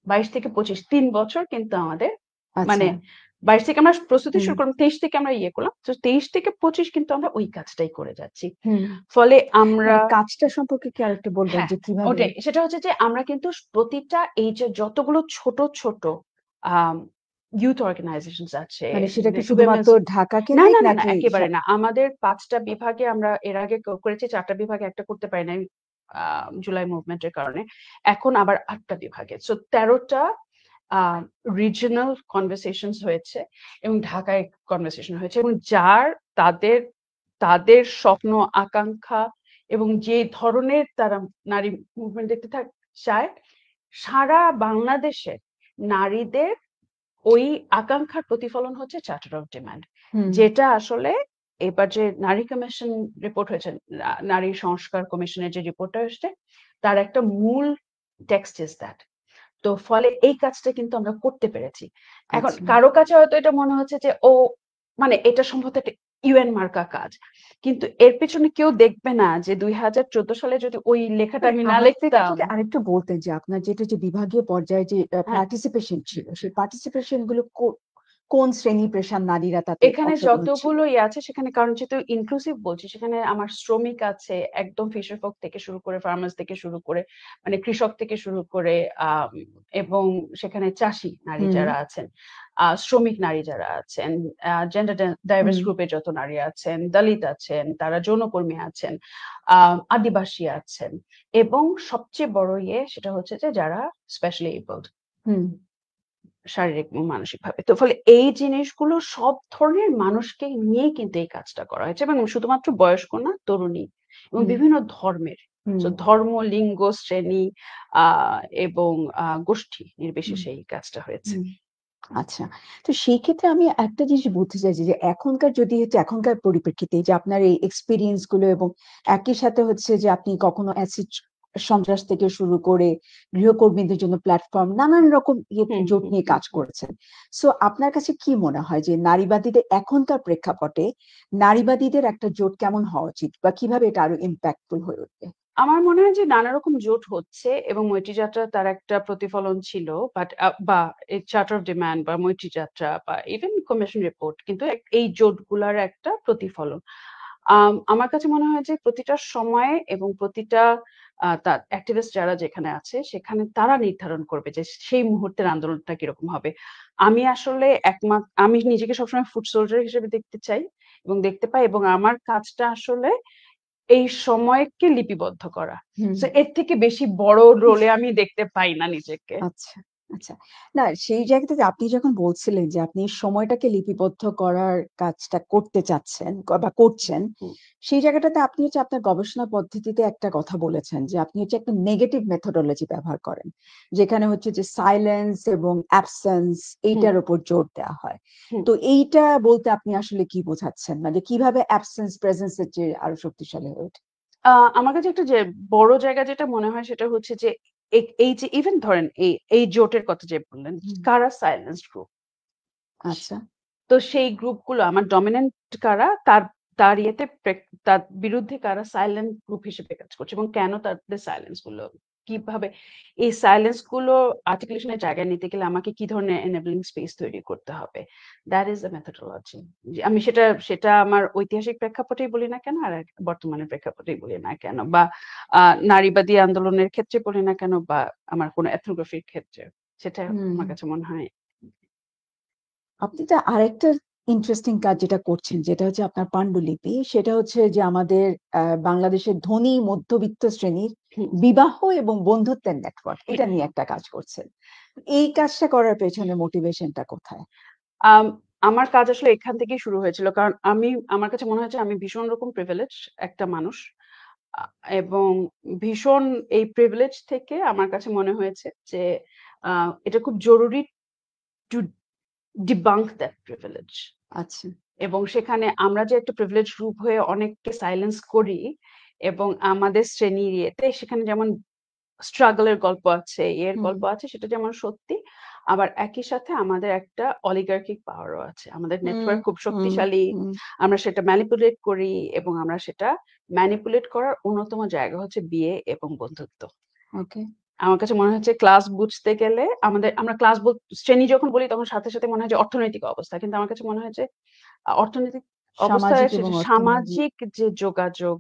২২ থেকে ২৫ ৩ বছর কিন্তু আমাদের আচ্ছা। মানে ২২ থেকে আমরা প্রস্তুতি হুম, শুরু করলাম, ২৩ থেকে আমরা ইয়ে করলাম। তো ২৩ থেকে ২৫ কিন্তু আমরা ওই কাজটাই করে যাচ্ছি। হুম। ফলে আমরা মানে কাজটা সম্পর্কে কি আরেকটু বলবেন হ্যাঁ, যে কিভাবে? ওটাই। সেটা হচ্ছে যে আমরা কিন্তু প্রতিটা এই যে যতগুলো ছোট, ছোট আম ইউথ অর্গানাইজেশনস আছে, মানে সেটা কি শুধুমাত্র উইমেনস ঢাকা না, কেন্দ্রিক না, না, না, নাকি একেবারে না। আমাদের ৫ টা বিভাগে আমরা এর আগে করেছি, ৪ টা বিভাগে একটা করতে পারি নাই আ জুলাই মুভমেন্ট এর কারণে। এখন আবার ৮ টা বিভাগে। সো ১৩ টা আ রিজিওনাল কনভারসেশনস হয়েছে এবং ঢাকায় কনভারসেশন হয়েছে এবং তাদের তাদের স্বপ্ন, আকাঙ্ক্ষা এবং যে ধরনের তারা নারী মুভমেন্ট দেখতে চায়, সারা বাংলাদেশে নারীদের ওই আকাঙ্ক্ষার প্রতিফলন হচ্ছে চার্টার অফ ডিমান্ড। হুম, যেটা আসলে এবার যে নারী কমিশন রিপোর্ট হয়েছে, নারী সংস্কার কমিশনের যে রিপোর্টটা এসছে, তার একটা মূল টেক্সট ইজ দ্যাট। তো ফলে এই কাজটা কিন্তু আমরা করতে পেরেছি। এখন আচ্ছা। কারো কাছে হয়তো এটা মনে হচ্ছে যে মানে এটা সম্ভবত একটা ইউএন মার্কা কাজ। কিন্তু এর পেছনে কেউ দেখবে না যে ২০১৪ সালে যদি ওই লেখাটা মানে আমি না আমাদেরকে লিখতাম। যদি আরেকটু বলতেন যে আপনার যেটা যে বিভাগীয় পর্যায়ে যে হ্যাঁ, পার্টিসিপেশন ছিল, সেই পার্টিসিপেশন গুলো কোন শ্রেণী পেশার নারীরা তাতে এখানে অংশগ্রহণ ছিল? যতগুলো আছে সেখানে, কারণ যেহেতু ইনক্লুসিভ বলছি, সেখানে আমার শ্রমিক আছে, একদম ফিশার folk থেকে শুরু করে, ফার্মার্স থেকে শুরু করে, মানে কৃষক থেকে শুরু করে আম এবং সেখানে চাষী নারী হুম, যারা আছেন, শ্রমিক নারী যারা আছেন, জেন্ডার ডাইভার্স হুম, গ্রুপের যত নারী আছেন, দলিত আছেন, তারা যৌনকর্মী আছেন, আদিবাসী আছেন এবং সবচেয়ে বড় সেটা হচ্ছে যে যারা স্পেশালি এবলড হুম, শারীরিক এবং মানসিকভাবে। তো ফলে এই জিনিসগুলো সব ধরনের মানুষকে নিয়েই কিন্তু এই কাজটা করা হয়েছে এবং শুধুমাত্র বয়স্ক না, তরুণী এবং হুম, বিভিন্ন ধর্মের। হুম, সো ধর্ম, লিঙ্গ, শ্রেণী আ এবং গোষ্ঠী হুম, নির্বিশেষে এই কাজটা হয়েছে। হুম। আচ্ছা। তো সেই ক্ষেত্রে আমি একটা জিনিস বলতে চাইছি যে এখনকার যদি হচ্ছে এখনকার পরিপ্রেক্ষিতে যে আপনার এই এক্সপেরিয়েন্স গুলো এবং একই সাথে হচ্ছে যে আপনি কখনো অ্যাসিড সন্ত্রাস থেকে শুরু করে গৃহকর্মীদের জন্য প্ল্যাটফর্ম নানান রকম হুম, জোট হুম, নিয়ে হুম, কাজ হুম। করেছেন। সো আপনার কাছে কি মনে হয় যে নারীবাদীদের এখনকার প্রেক্ষাপটে নারীবাদীদের একটা জোট কেমন হওয়া উচিত বা কিভাবে এটা আরো ইমপ্যাক্টফুল হয়ে উঠবে? আমার মনে হয় যে নানা রকম জোট হচ্ছে এবং মৈত্রী যাত্রা তার একটা প্রতিফলন ছিল। বাট বা এই চার্টার অফ ডিমান্ড বা মৈত্রী যাত্রা বা ইভেন কমিশন রিপোর্ট কিন্তু এই জোটগুলার একটা প্রতিফলন। আমার কাছে মনে হয় যে প্রতিটা সময়ে এবং প্রতিটা তার অ্যাক্টিভিস্ট যারা যেখানে আছে সেখানে তারা নির্ধারণ করবে যে সেই মুহূর্তের আন্দোলনটা কিরকম হবে। আমি আসলে আমি নিজেকে সবসময় ফুট সোলজার হিসেবে দেখতে চাই এবং দেখতে পাই এবং আমার কাজটা আসলে এই সময়কে লিপিবদ্ধ করা। হুম। সো এর থেকে বেশি বড় রোলে আমি দেখতে পাই না নিজেকে। আচ্ছা, আচ্ছা। না সেই জায়গাটাতে আপনি যখন বলছিলেন যে আপনি সময়টাকে লিপিবদ্ধ করার কাজটা করতে চাচ্ছেন বা করছেন, হুম, সেই জায়গাটাতে আপনি হচ্ছে আপনার গবেষণা পদ্ধতিতে একটা কথা বলেছেন যে আপনি হচ্ছে একটা নেগেটিভ মেথোডোলজি ব্যবহার করেন। যেখানে হচ্ছে যে সাইলেন্স এবং অ্যাবসেন্স হুম, এইটার উপর জোর দেওয়া হয়। হুম। তো এইটা বলতে আপনি আসলে কি বোঝাচ্ছেন? মানে কিভাবে অ্যাবসেন্স প্রেজেন্স এর চেয়ে আরো শক্তিশালী হয়ে ওঠে? আ আমার কাছে একটা যে বড় জায়গা যেটা মনে হয় সেটা হচ্ছে যে এই যে ইভেন ধরেন এই জোটের কথা যে বললেন, হুম, কারা সাইলেন্সড গ্রুপ? আচ্ছা। তো সেই গ্রুপগুলো আমার ডমিন্যান্ট কারা তার ইয়েতে তার বিরুদ্ধে কারা সাইলেন্ট গ্রুপ হিসেবে কাজ করছে এবং কেন তাদের সাইলেন্স গুলো কিভাবে এই সাইলেন্স গুলো আর্টিকুলেশনের জায়গায় নিতে গেলে আমাকে কি ধরনের এনেবলিং স্পেস তৈরি করতে হবে, দ্যাট ইজ দ্য মেথোডোলজি। আমি সেটা আমার ঐতিহাসিক প্রেক্ষাপটেই বলি না কেন, আর বর্তমানের প্রেক্ষাপটেই বলি না কেন, বা নারীবাদী আন্দোলনের ক্ষেত্রে বলি না কেন, বা আমার কোনো এথনোগ্রাফির ক্ষেত্রে, সেটা আমার কাছে মনে হয়। আপনি তো আরেকটা ইন্টারেস্টিং কাজ যেটা করছেন, যেটা হচ্ছে আপনার পাণ্ডুলিপি, সেটা হচ্ছে যে আমাদের বাংলাদেশের ধনী মধ্যবিত্ত শ্রেণীর বিবাহ এবং বন্ধুত্বের নেটওয়ার্ক, এটা নিয়ে একটা কাজ করছেন। এই কাজটা করার পেছনে মোটিভেশনটা কোথায়? আমার কাজ আসলে এখান থেকেই শুরু হয়েছিল, কারণ আমার কাছে মনে হয়েছে আমি ভীষণ রকম প্রিভিলেজ একটা মানুষ, এবং ভীষণ এই প্রিভিলেজ থেকে আমার কাছে মনে হয়েছে যে এটা খুব জরুরি টু ডিবাঙ্ক দ্যাট প্রিভিলেজ। আচ্ছা। এবং সেখানে আমরা যে একটা প্রিভিলেজ গ্রুপ হয়ে অনেককে সাইলেন্স করি, এবং আমাদের শ্রেণীর ইয়েতে সেখানে যেমন স্ট্রাগলের গল্প আছে, এর গল্প আছে, সেটা যেমন সত্যি, আবার একই সাথে আমাদের একটা অলিগার্কিক পাওয়ারও আছে, আমাদের নেটওয়ার্ক খুব শক্তিশালী, আমরা সেটা ম্যানিপুলেট করি, এবং আমরা সেটা ম্যানিপুলেট করার অন্যতম জায়গা হচ্ছে বিয়ে এবং বন্ধুত্ব। ওকে। আমার কাছে মনে হচ্ছে ক্লাস বুঝতে গেলে আমরা ক্লাস শ্রেণী যখন বলি তখন সাথে সাথে মনে হয় যে অর্থনৈতিক অবস্থা, কিন্তু আমার কাছে মনে হয় যে অর্থনৈতিক অবস্থায় সামাজিক যে যোগাযোগ,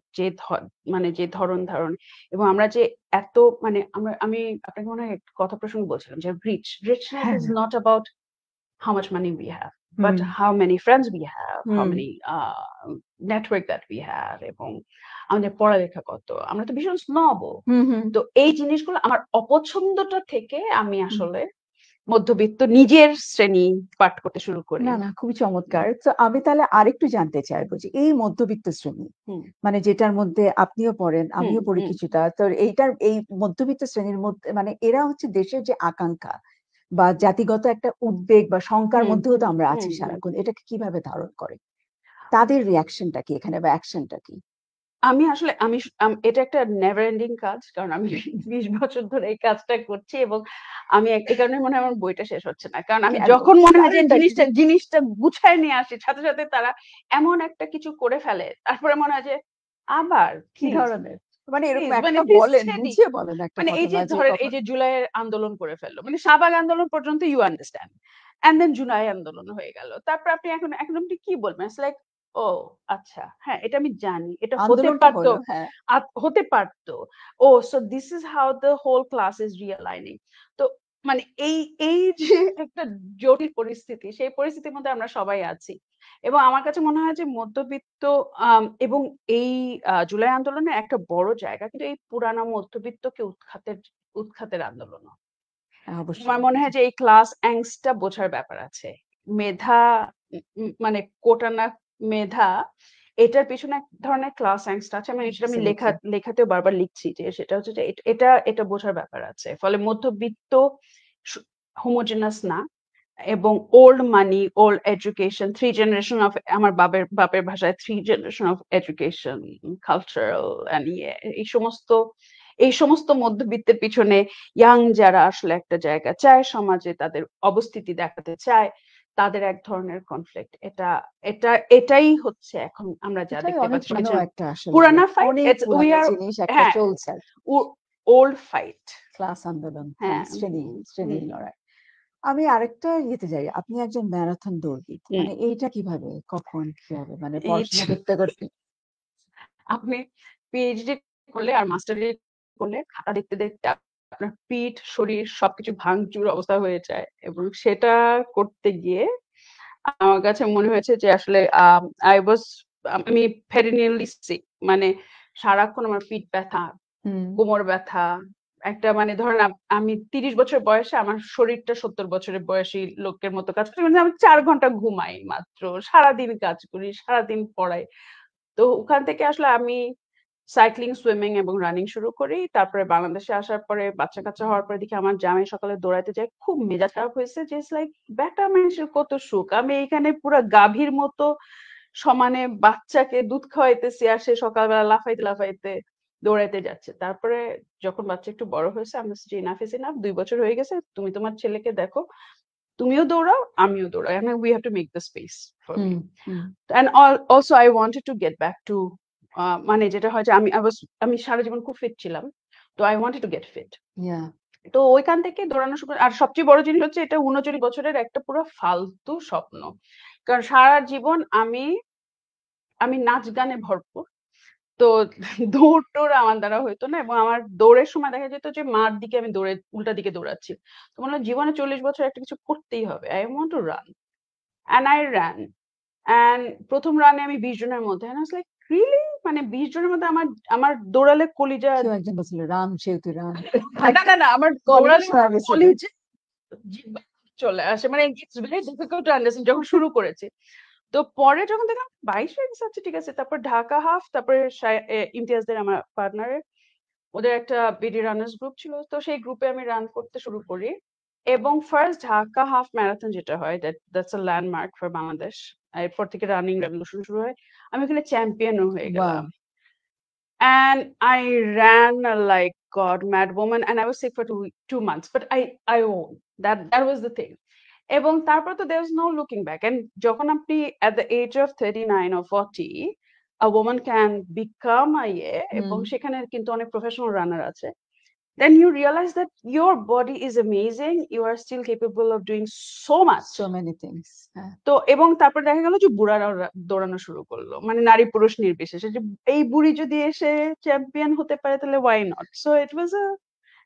মানে যে ধরন ধারণ, এবং আমরা যে এত মানে আমি আপনাকে মনে হয় কথা প্রসঙ্গে বলছিলাম যে richness is not about how much money we have, but how many friends we have, how many network that we have, এবং আমাদের পড়ালেখা কত, আমরা তো ভীষণ স্নব। তো এই জিনিসগুলো আমার অপছন্দটা থেকে আমি আসলে মধ্যবিত্ত নিজের শ্রেণী পাঠ করতে শুরু করি। না, খুবই চমৎকার। তো আমি তাহলে আরেকটু জানতে চাইবো যে এই মধ্যবিত্ত শ্রেণী, মানে যেটার মধ্যে আপনিও পড়েন, আমিও পড়ি কিছুটা, তো এই মধ্যবিত্ত শ্রেণীর মধ্যে মানে এরা হচ্ছে দেশের যে আকাঙ্ক্ষা বা জাতিগত একটা উদ্বেগ বা শঙ্কার মধ্যেও তো আমরা আছি সারাক্ষণ, এটাকে কিভাবে ধারণ করে? তাদের রিঅ্যাকশনটা কি এখানে বা অ্যাকশনটা কি? আমি আসলে এটা একটা নেভার এন্ডিং কাজ, কারণ আমি 20 বছর ধরে এই কাজটা করছি, এবং আমি এই কারণে মনে হয় আমার বইটা শেষ হচ্ছে না, কারণ আমি যখন মনে হয় যে জিনিসটা গুছায় নিয়ে আসি, সাথে সাথে তারা এমন একটা কিছু করে ফেলে, তারপরে মনে হয় যে আবার কি ধরনের, মানে এরকম মানে একটা বলেন, বুঝিয়ে বলেন একটা মানে এই যে ঘটনা যে ধরেন এই কখন। যে জুলাইয়ের আন্দোলন করে ফেললো, মানে শাহবাগ আন্দোলন পর্যন্ত you understand, and then July আন্দোলন হয়ে গেল, তারপর আপনি এখন আপনি কি বলবেন? ইটস লাইক, ও আচ্ছা, হ্যাঁ, এটা আমি জানি, এটা হতে আন্দোলনটা পারতো, হলো, হ্যাঁ। হতে পারতো। Oh so this is how the whole class is realigning. তো মানে এই যে একটা জটিল পরিস্থিতি, সেই পরিস্থিতির মধ্যে আমরা সবাই আছি, এবং আমার কাছে মনে হয় যে মধ্যবিত্ত এবং এই জুলাই আন্দোলনের একটা বড় জায়গা কিন্তু এই পুরানো মধ্যবিত্তকে উৎখাতের আন্দোলন। আমার মনে হয় যে এই ক্লাস অ্যাংস্টটা বোঝার ব্যাপার আছে। মেধা, মানে কোটা না মেধা, এটার পিছনে এক ধরনের ক্লাস অ্যাংস্ট আছে। আমি লেখাতেও বারবার লিখছি যে সেটা হচ্ছে যে এটা বোঝার ব্যাপার আছে। ফলে মধ্যবিত্ত হোমোজেনাস না, এবং old money, old education, 3 generation of, আমার বাপের ভাষায় 3 generation of education, cultural and এই সমস্ত মধ্যবিত্তের পিছনে ইয়াং যারা আসলে একটা জায়গা চায় সমাজে, তাদের অবস্থিতি দেখাতে চায়, তাদের এক ধরনের কনফ্লিক্ট, এটাই হচ্ছে এখন আমরা যা দেখতে পাচ্ছি পুরানা ফাইট, উই আর চলছে ওল্ড ফাইট, ক্লাস আন্দোলন, শ্রেণীর লড়াই। আমি আরেকটা ইয়েতে যাই, আপনি একজন ম্যারাথন দৌড়বিদ, মানে এইটা কিভাবে, কখন, কিভাবে, মানে পড়াশোনা করতে করতে? আপনি পিএইচডি করলে আর মাস্টার ডিগ্রি করলে খাতা দেখতে দেখতে আপনার পিঠ, শরীর সবকিছু ভাঙচুর অবস্থা হয়ে যায়, এবং সেটা করতে গিয়ে আমার কাছে মনে হয়েছে যে আসলে আমি পেরিনিয়ালি সিক, মানে সারাক্ষণ আমার পিঠ ব্যথা, কোমর ব্যথা, একটা মানে ধরেন আমি 30 বছর বয়সে আমার শরীরটা 70 বছরের বয়সী লোকের মতো কাজ করি, মানে আমি 4 ঘন্টা ঘুমাই মাত্র, সারাদিন কাজ করি, সারাদিন পড়াই। তো ওখান থেকে আসলে আমি সাইক্লিং, সুইমিং এবং রানিং শুরু করি। তারপরে বাংলাদেশে আসার পরে বাচ্চা কাচ্চা হওয়ার পরে দেখি আমার জামাই সকালে দৌড়াইতে যায়, খুব মেজাজ খারাপ হয়েছে যে ইটস লাইক বেটা মানুষের কত সুখ, আমি এখানে পুরো গাভীর মতো সমানে বাচ্চাকে দুধ খাওয়াইতেছি, আর সে সকালবেলা লাফাইতে লাফাইতে দৌড়াইতে যাচ্ছে। তারপরে যখন বাচ্চা একটু বড় হয়েছে, আমি বলছি ইনাফ ইজ ইনাফ, 2 বছর হয়ে গেছে, তুমি তোমার ছেলেকে দেখো, তুমিও দৌড়াও, আমিও দৌড়াই, and we have to make the space for me. And also I wanted to get back to মানে যেটা হয় যে আমি সারা জীবন খুব ফিট ছিলাম, তো I wanted to get fit. ইয়া তো ওইখান থেকে দৌড়ানো শুরু আর সবচেয়ে বড় জিনিস হচ্ছে এটা ৩৯ বছরের একটা পুরো ফালতু স্বপ্ন। কারণ সারা জীবন আমি নাচ গানে ভরপুর। তো দৌড়-টোড় আমার দ্বারা হইতো না এবং আমার দৌড়ের সময় দেখা যেত যে মার দিকে আমি উল্টা দিকে দৌড়াচ্ছি। তো মনে হলো জীবনে ৪০ বছর একটা কিছু করতেই হবে। I want to run and I ran and ১ম রানে আমি ২০ জনের মধ্যে and I was like really? মানে ২০ জনের মধ্যে আমার দৌড়ালে কলিজা কেউ একজন বলছিল রান সেতু রান না আমার দৌড়ালে শোনা গেছিল। কলিজা জিহ্বা চলে আসে। মানে it's very difficult to understand যখন শুরু করেছি। তো পরে যখন দেখলাম ২২ হয়ে গেছে আচ্ছা ঠিক আছে। তারপর ঢাকা হাফ তারপরে ইমতিয়াজদের আমার পার্টনারের ওদের একটা বিডি রানার্স গ্রুপ ছিল। তো সেই গ্রুপে আমি রান করতে শুরু করি। এবং ফার্স্ট ঢাকা হাফ ম্যারাথন যেটা হয় that's a landmark for Bangladesh. এরপর থেকে রানিং রেভলিউশন শুরু হয়। আমি ওখানে চ্যাম্পিয়নও হয়ে ওয়াও গেলাম। And I ran like God mad woman and I was sick for 2 months but I won. That was the thing. এবং তারপর তো there was no looking back and যখন আপনি at the age of 39 or 40 a woman can become a এবং হুম সেখানে কিন্তু অনেক professional রানার আছে then you realize that your body is amazing you are still capable of doing so much so many things হ্যাঁ তো এবং তারপর দেখা গেল যে বুড়ারাও দৌড়ানো শুরু করলো মানে নারী পুরুষ নির্বিশেষে যে এই বুড়ি যদি এসে চ্যাম্পিয়ন হতে পারে তাহলে why not so it was a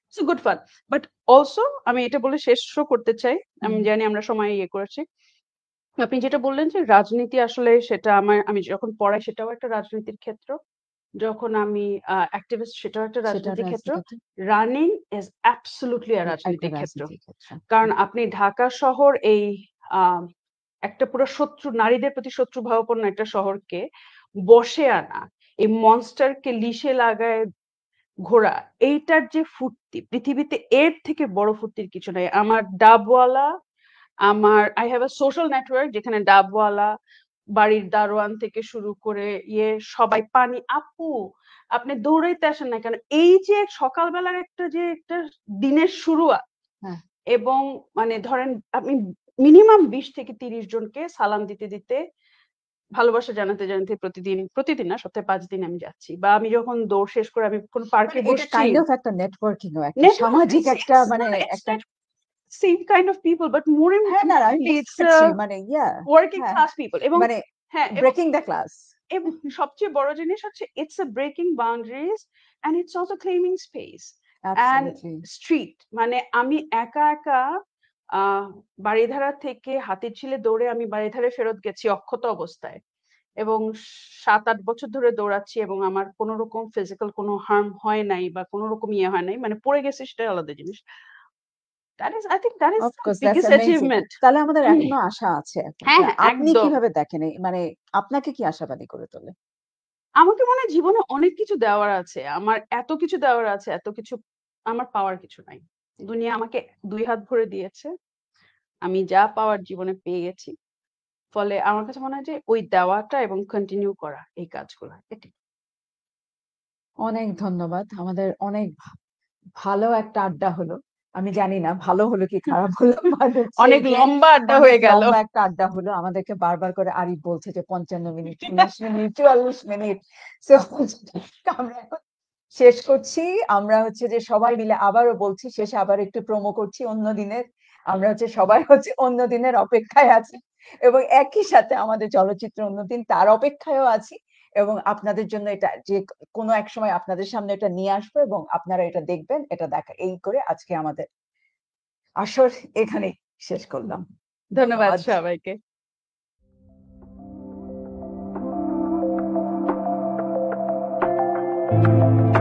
it's a good fun but also আমি এটা বলে শেষও করতে চাই আমি জানি আমরা সময় ইয়ে করেছি আপনি যেটা বললেন যে রাজনীতি আসলে সেটা আমি যখন পড়াই সেটাও একটা রাজনীতির ক্ষেত্র যখন আমি অ্যাক্টিভিস্ট সেটাও একটা সেটা রাজনীতির ক্ষেত্র রাজনীতি রানিং ইজ অ্যাবসলিউটলি একটা রাজনীতিক ক্ষেত্র রাজনীতির ক্ষেত্র কারণ আপনি ঢাকা শহর এই আহ, একটা পুরো শত্রু নারীদের প্রতি শত্রু ভাবাপন্ন একটা শহরকে বসে আনা এই মনস্টারকে লিশে লাগায় ঘোরা এইটার যে ফুর্তি পৃথিবীতে এর থেকে বড় ফুর্তির কিছু নাই আমার ডাবওয়ালা I have a social network যেখানে ডাবওয়ালা বাড়ির দারোয়ান থেকে শুরু করে সবাই পানি আপু আপনি দৌড়াইতে আসেন না কেন এই যে সকালবেলার একটা দিনের শুরুয়াত হ্যাঁ এবং মানে ধরেন আপনি মিনিমাম ২০ থেকে ৩০ জনকে সালাম দিতে দিতে ভালোবাসা জানাতে প্রতিদিন না সপ্তাহে ৫ দিন আমি যাচ্ছি বা আমি যখন দৌড় শেষ করে আমি কোন পার্কে এটা বসছি কাইন্ড অফ একটা নেটওয়ার্কিং ও একটা সামাজিক একটা মানে একটা same kind of people but more হ্যাঁ না আমি importantly বুঝতে it's পারছি মানে working হ্যাঁ class people এবং মানে হ্যাঁ এবং ব্রেকিং দ্য ক্লাস এবং সবচেয়ে বড় জিনিস হচ্ছে it's a breaking boundaries and it's also claiming space and absolutely street মানে আমি একা বাড়িধারা থেকে হাতিরঝিলে দৌড়ে আমি বাড়িধারে ফেরত গেছি অক্ষত অবস্থায় এবং ৭-৮ বছর ধরে দৌড়াচ্ছি এবং আমার কোন রকম ফিজিক্যাল কোনো হার্ম হয় নাই বা কোন রকম হয় নাই মানে পড়ে গেছি সেটা আলাদা জিনিস I think that is of the course that's biggest amazing achievement তাহলে আমাদের এখনো আশা আছে এখন হ্যাঁ আপনি একদম কিভাবে দেখেন মানে আপনাকে কি আশাবাদী করে তোলে আমাকে মনে হয় জীবনে অনেক কিছু দেওয়ার আছে আমার এত কিছু দেওয়ার আছে এত কিছু আমার পাওয়ার কিছু নাই দুনিয়া আমাকে ২ হাত ভরে দিয়েছে আমি যা পাওয়ার জীবনে পেয়ে গেছি ফলে আমার কাছে মনে হয় যে ওই দেওয়াটা এবং কন্টিনিউ করা এই কাজগুলো এটাই অনেক ধন্যবাদ আমাদের অনেক ভালো একটা আড্ডা হলো আমি জানি না ভালো হলো কি খারাপ হলো অনেক লম্বা আড্ডা হয়ে গেল লম্বা একটা আড্ডা হলো আমাদেরকে বারবার করে আরিফ বলছে যে ৫৫ মিনিট ৩০ মিনিট ৪৪ মিনিট আমরা এখন শেষ করছি আমরা হচ্ছে যে সবাই মিলে আবারও বলছি শেষে আবার একটু প্রোমো করছি অন্য দিনের আমরা হচ্ছে সবাই হচ্ছে অন্য দিনের অপেক্ষায় আছি এবং একই সাথে আমাদের চলচ্চিত্র অন্যদিন তার অপেক্ষায়ও আছি এবং আপনাদের জন্য এটা যে কোনো এক সময় আপনাদের সামনে এটা নিয়ে আসবো এবং আপনারা এটা দেখবেন এটা দেখা এই করে আজকে আমাদের আসর এখানে শেষ করলাম ধন্যবাদ সবাইকে ধন্যবাদ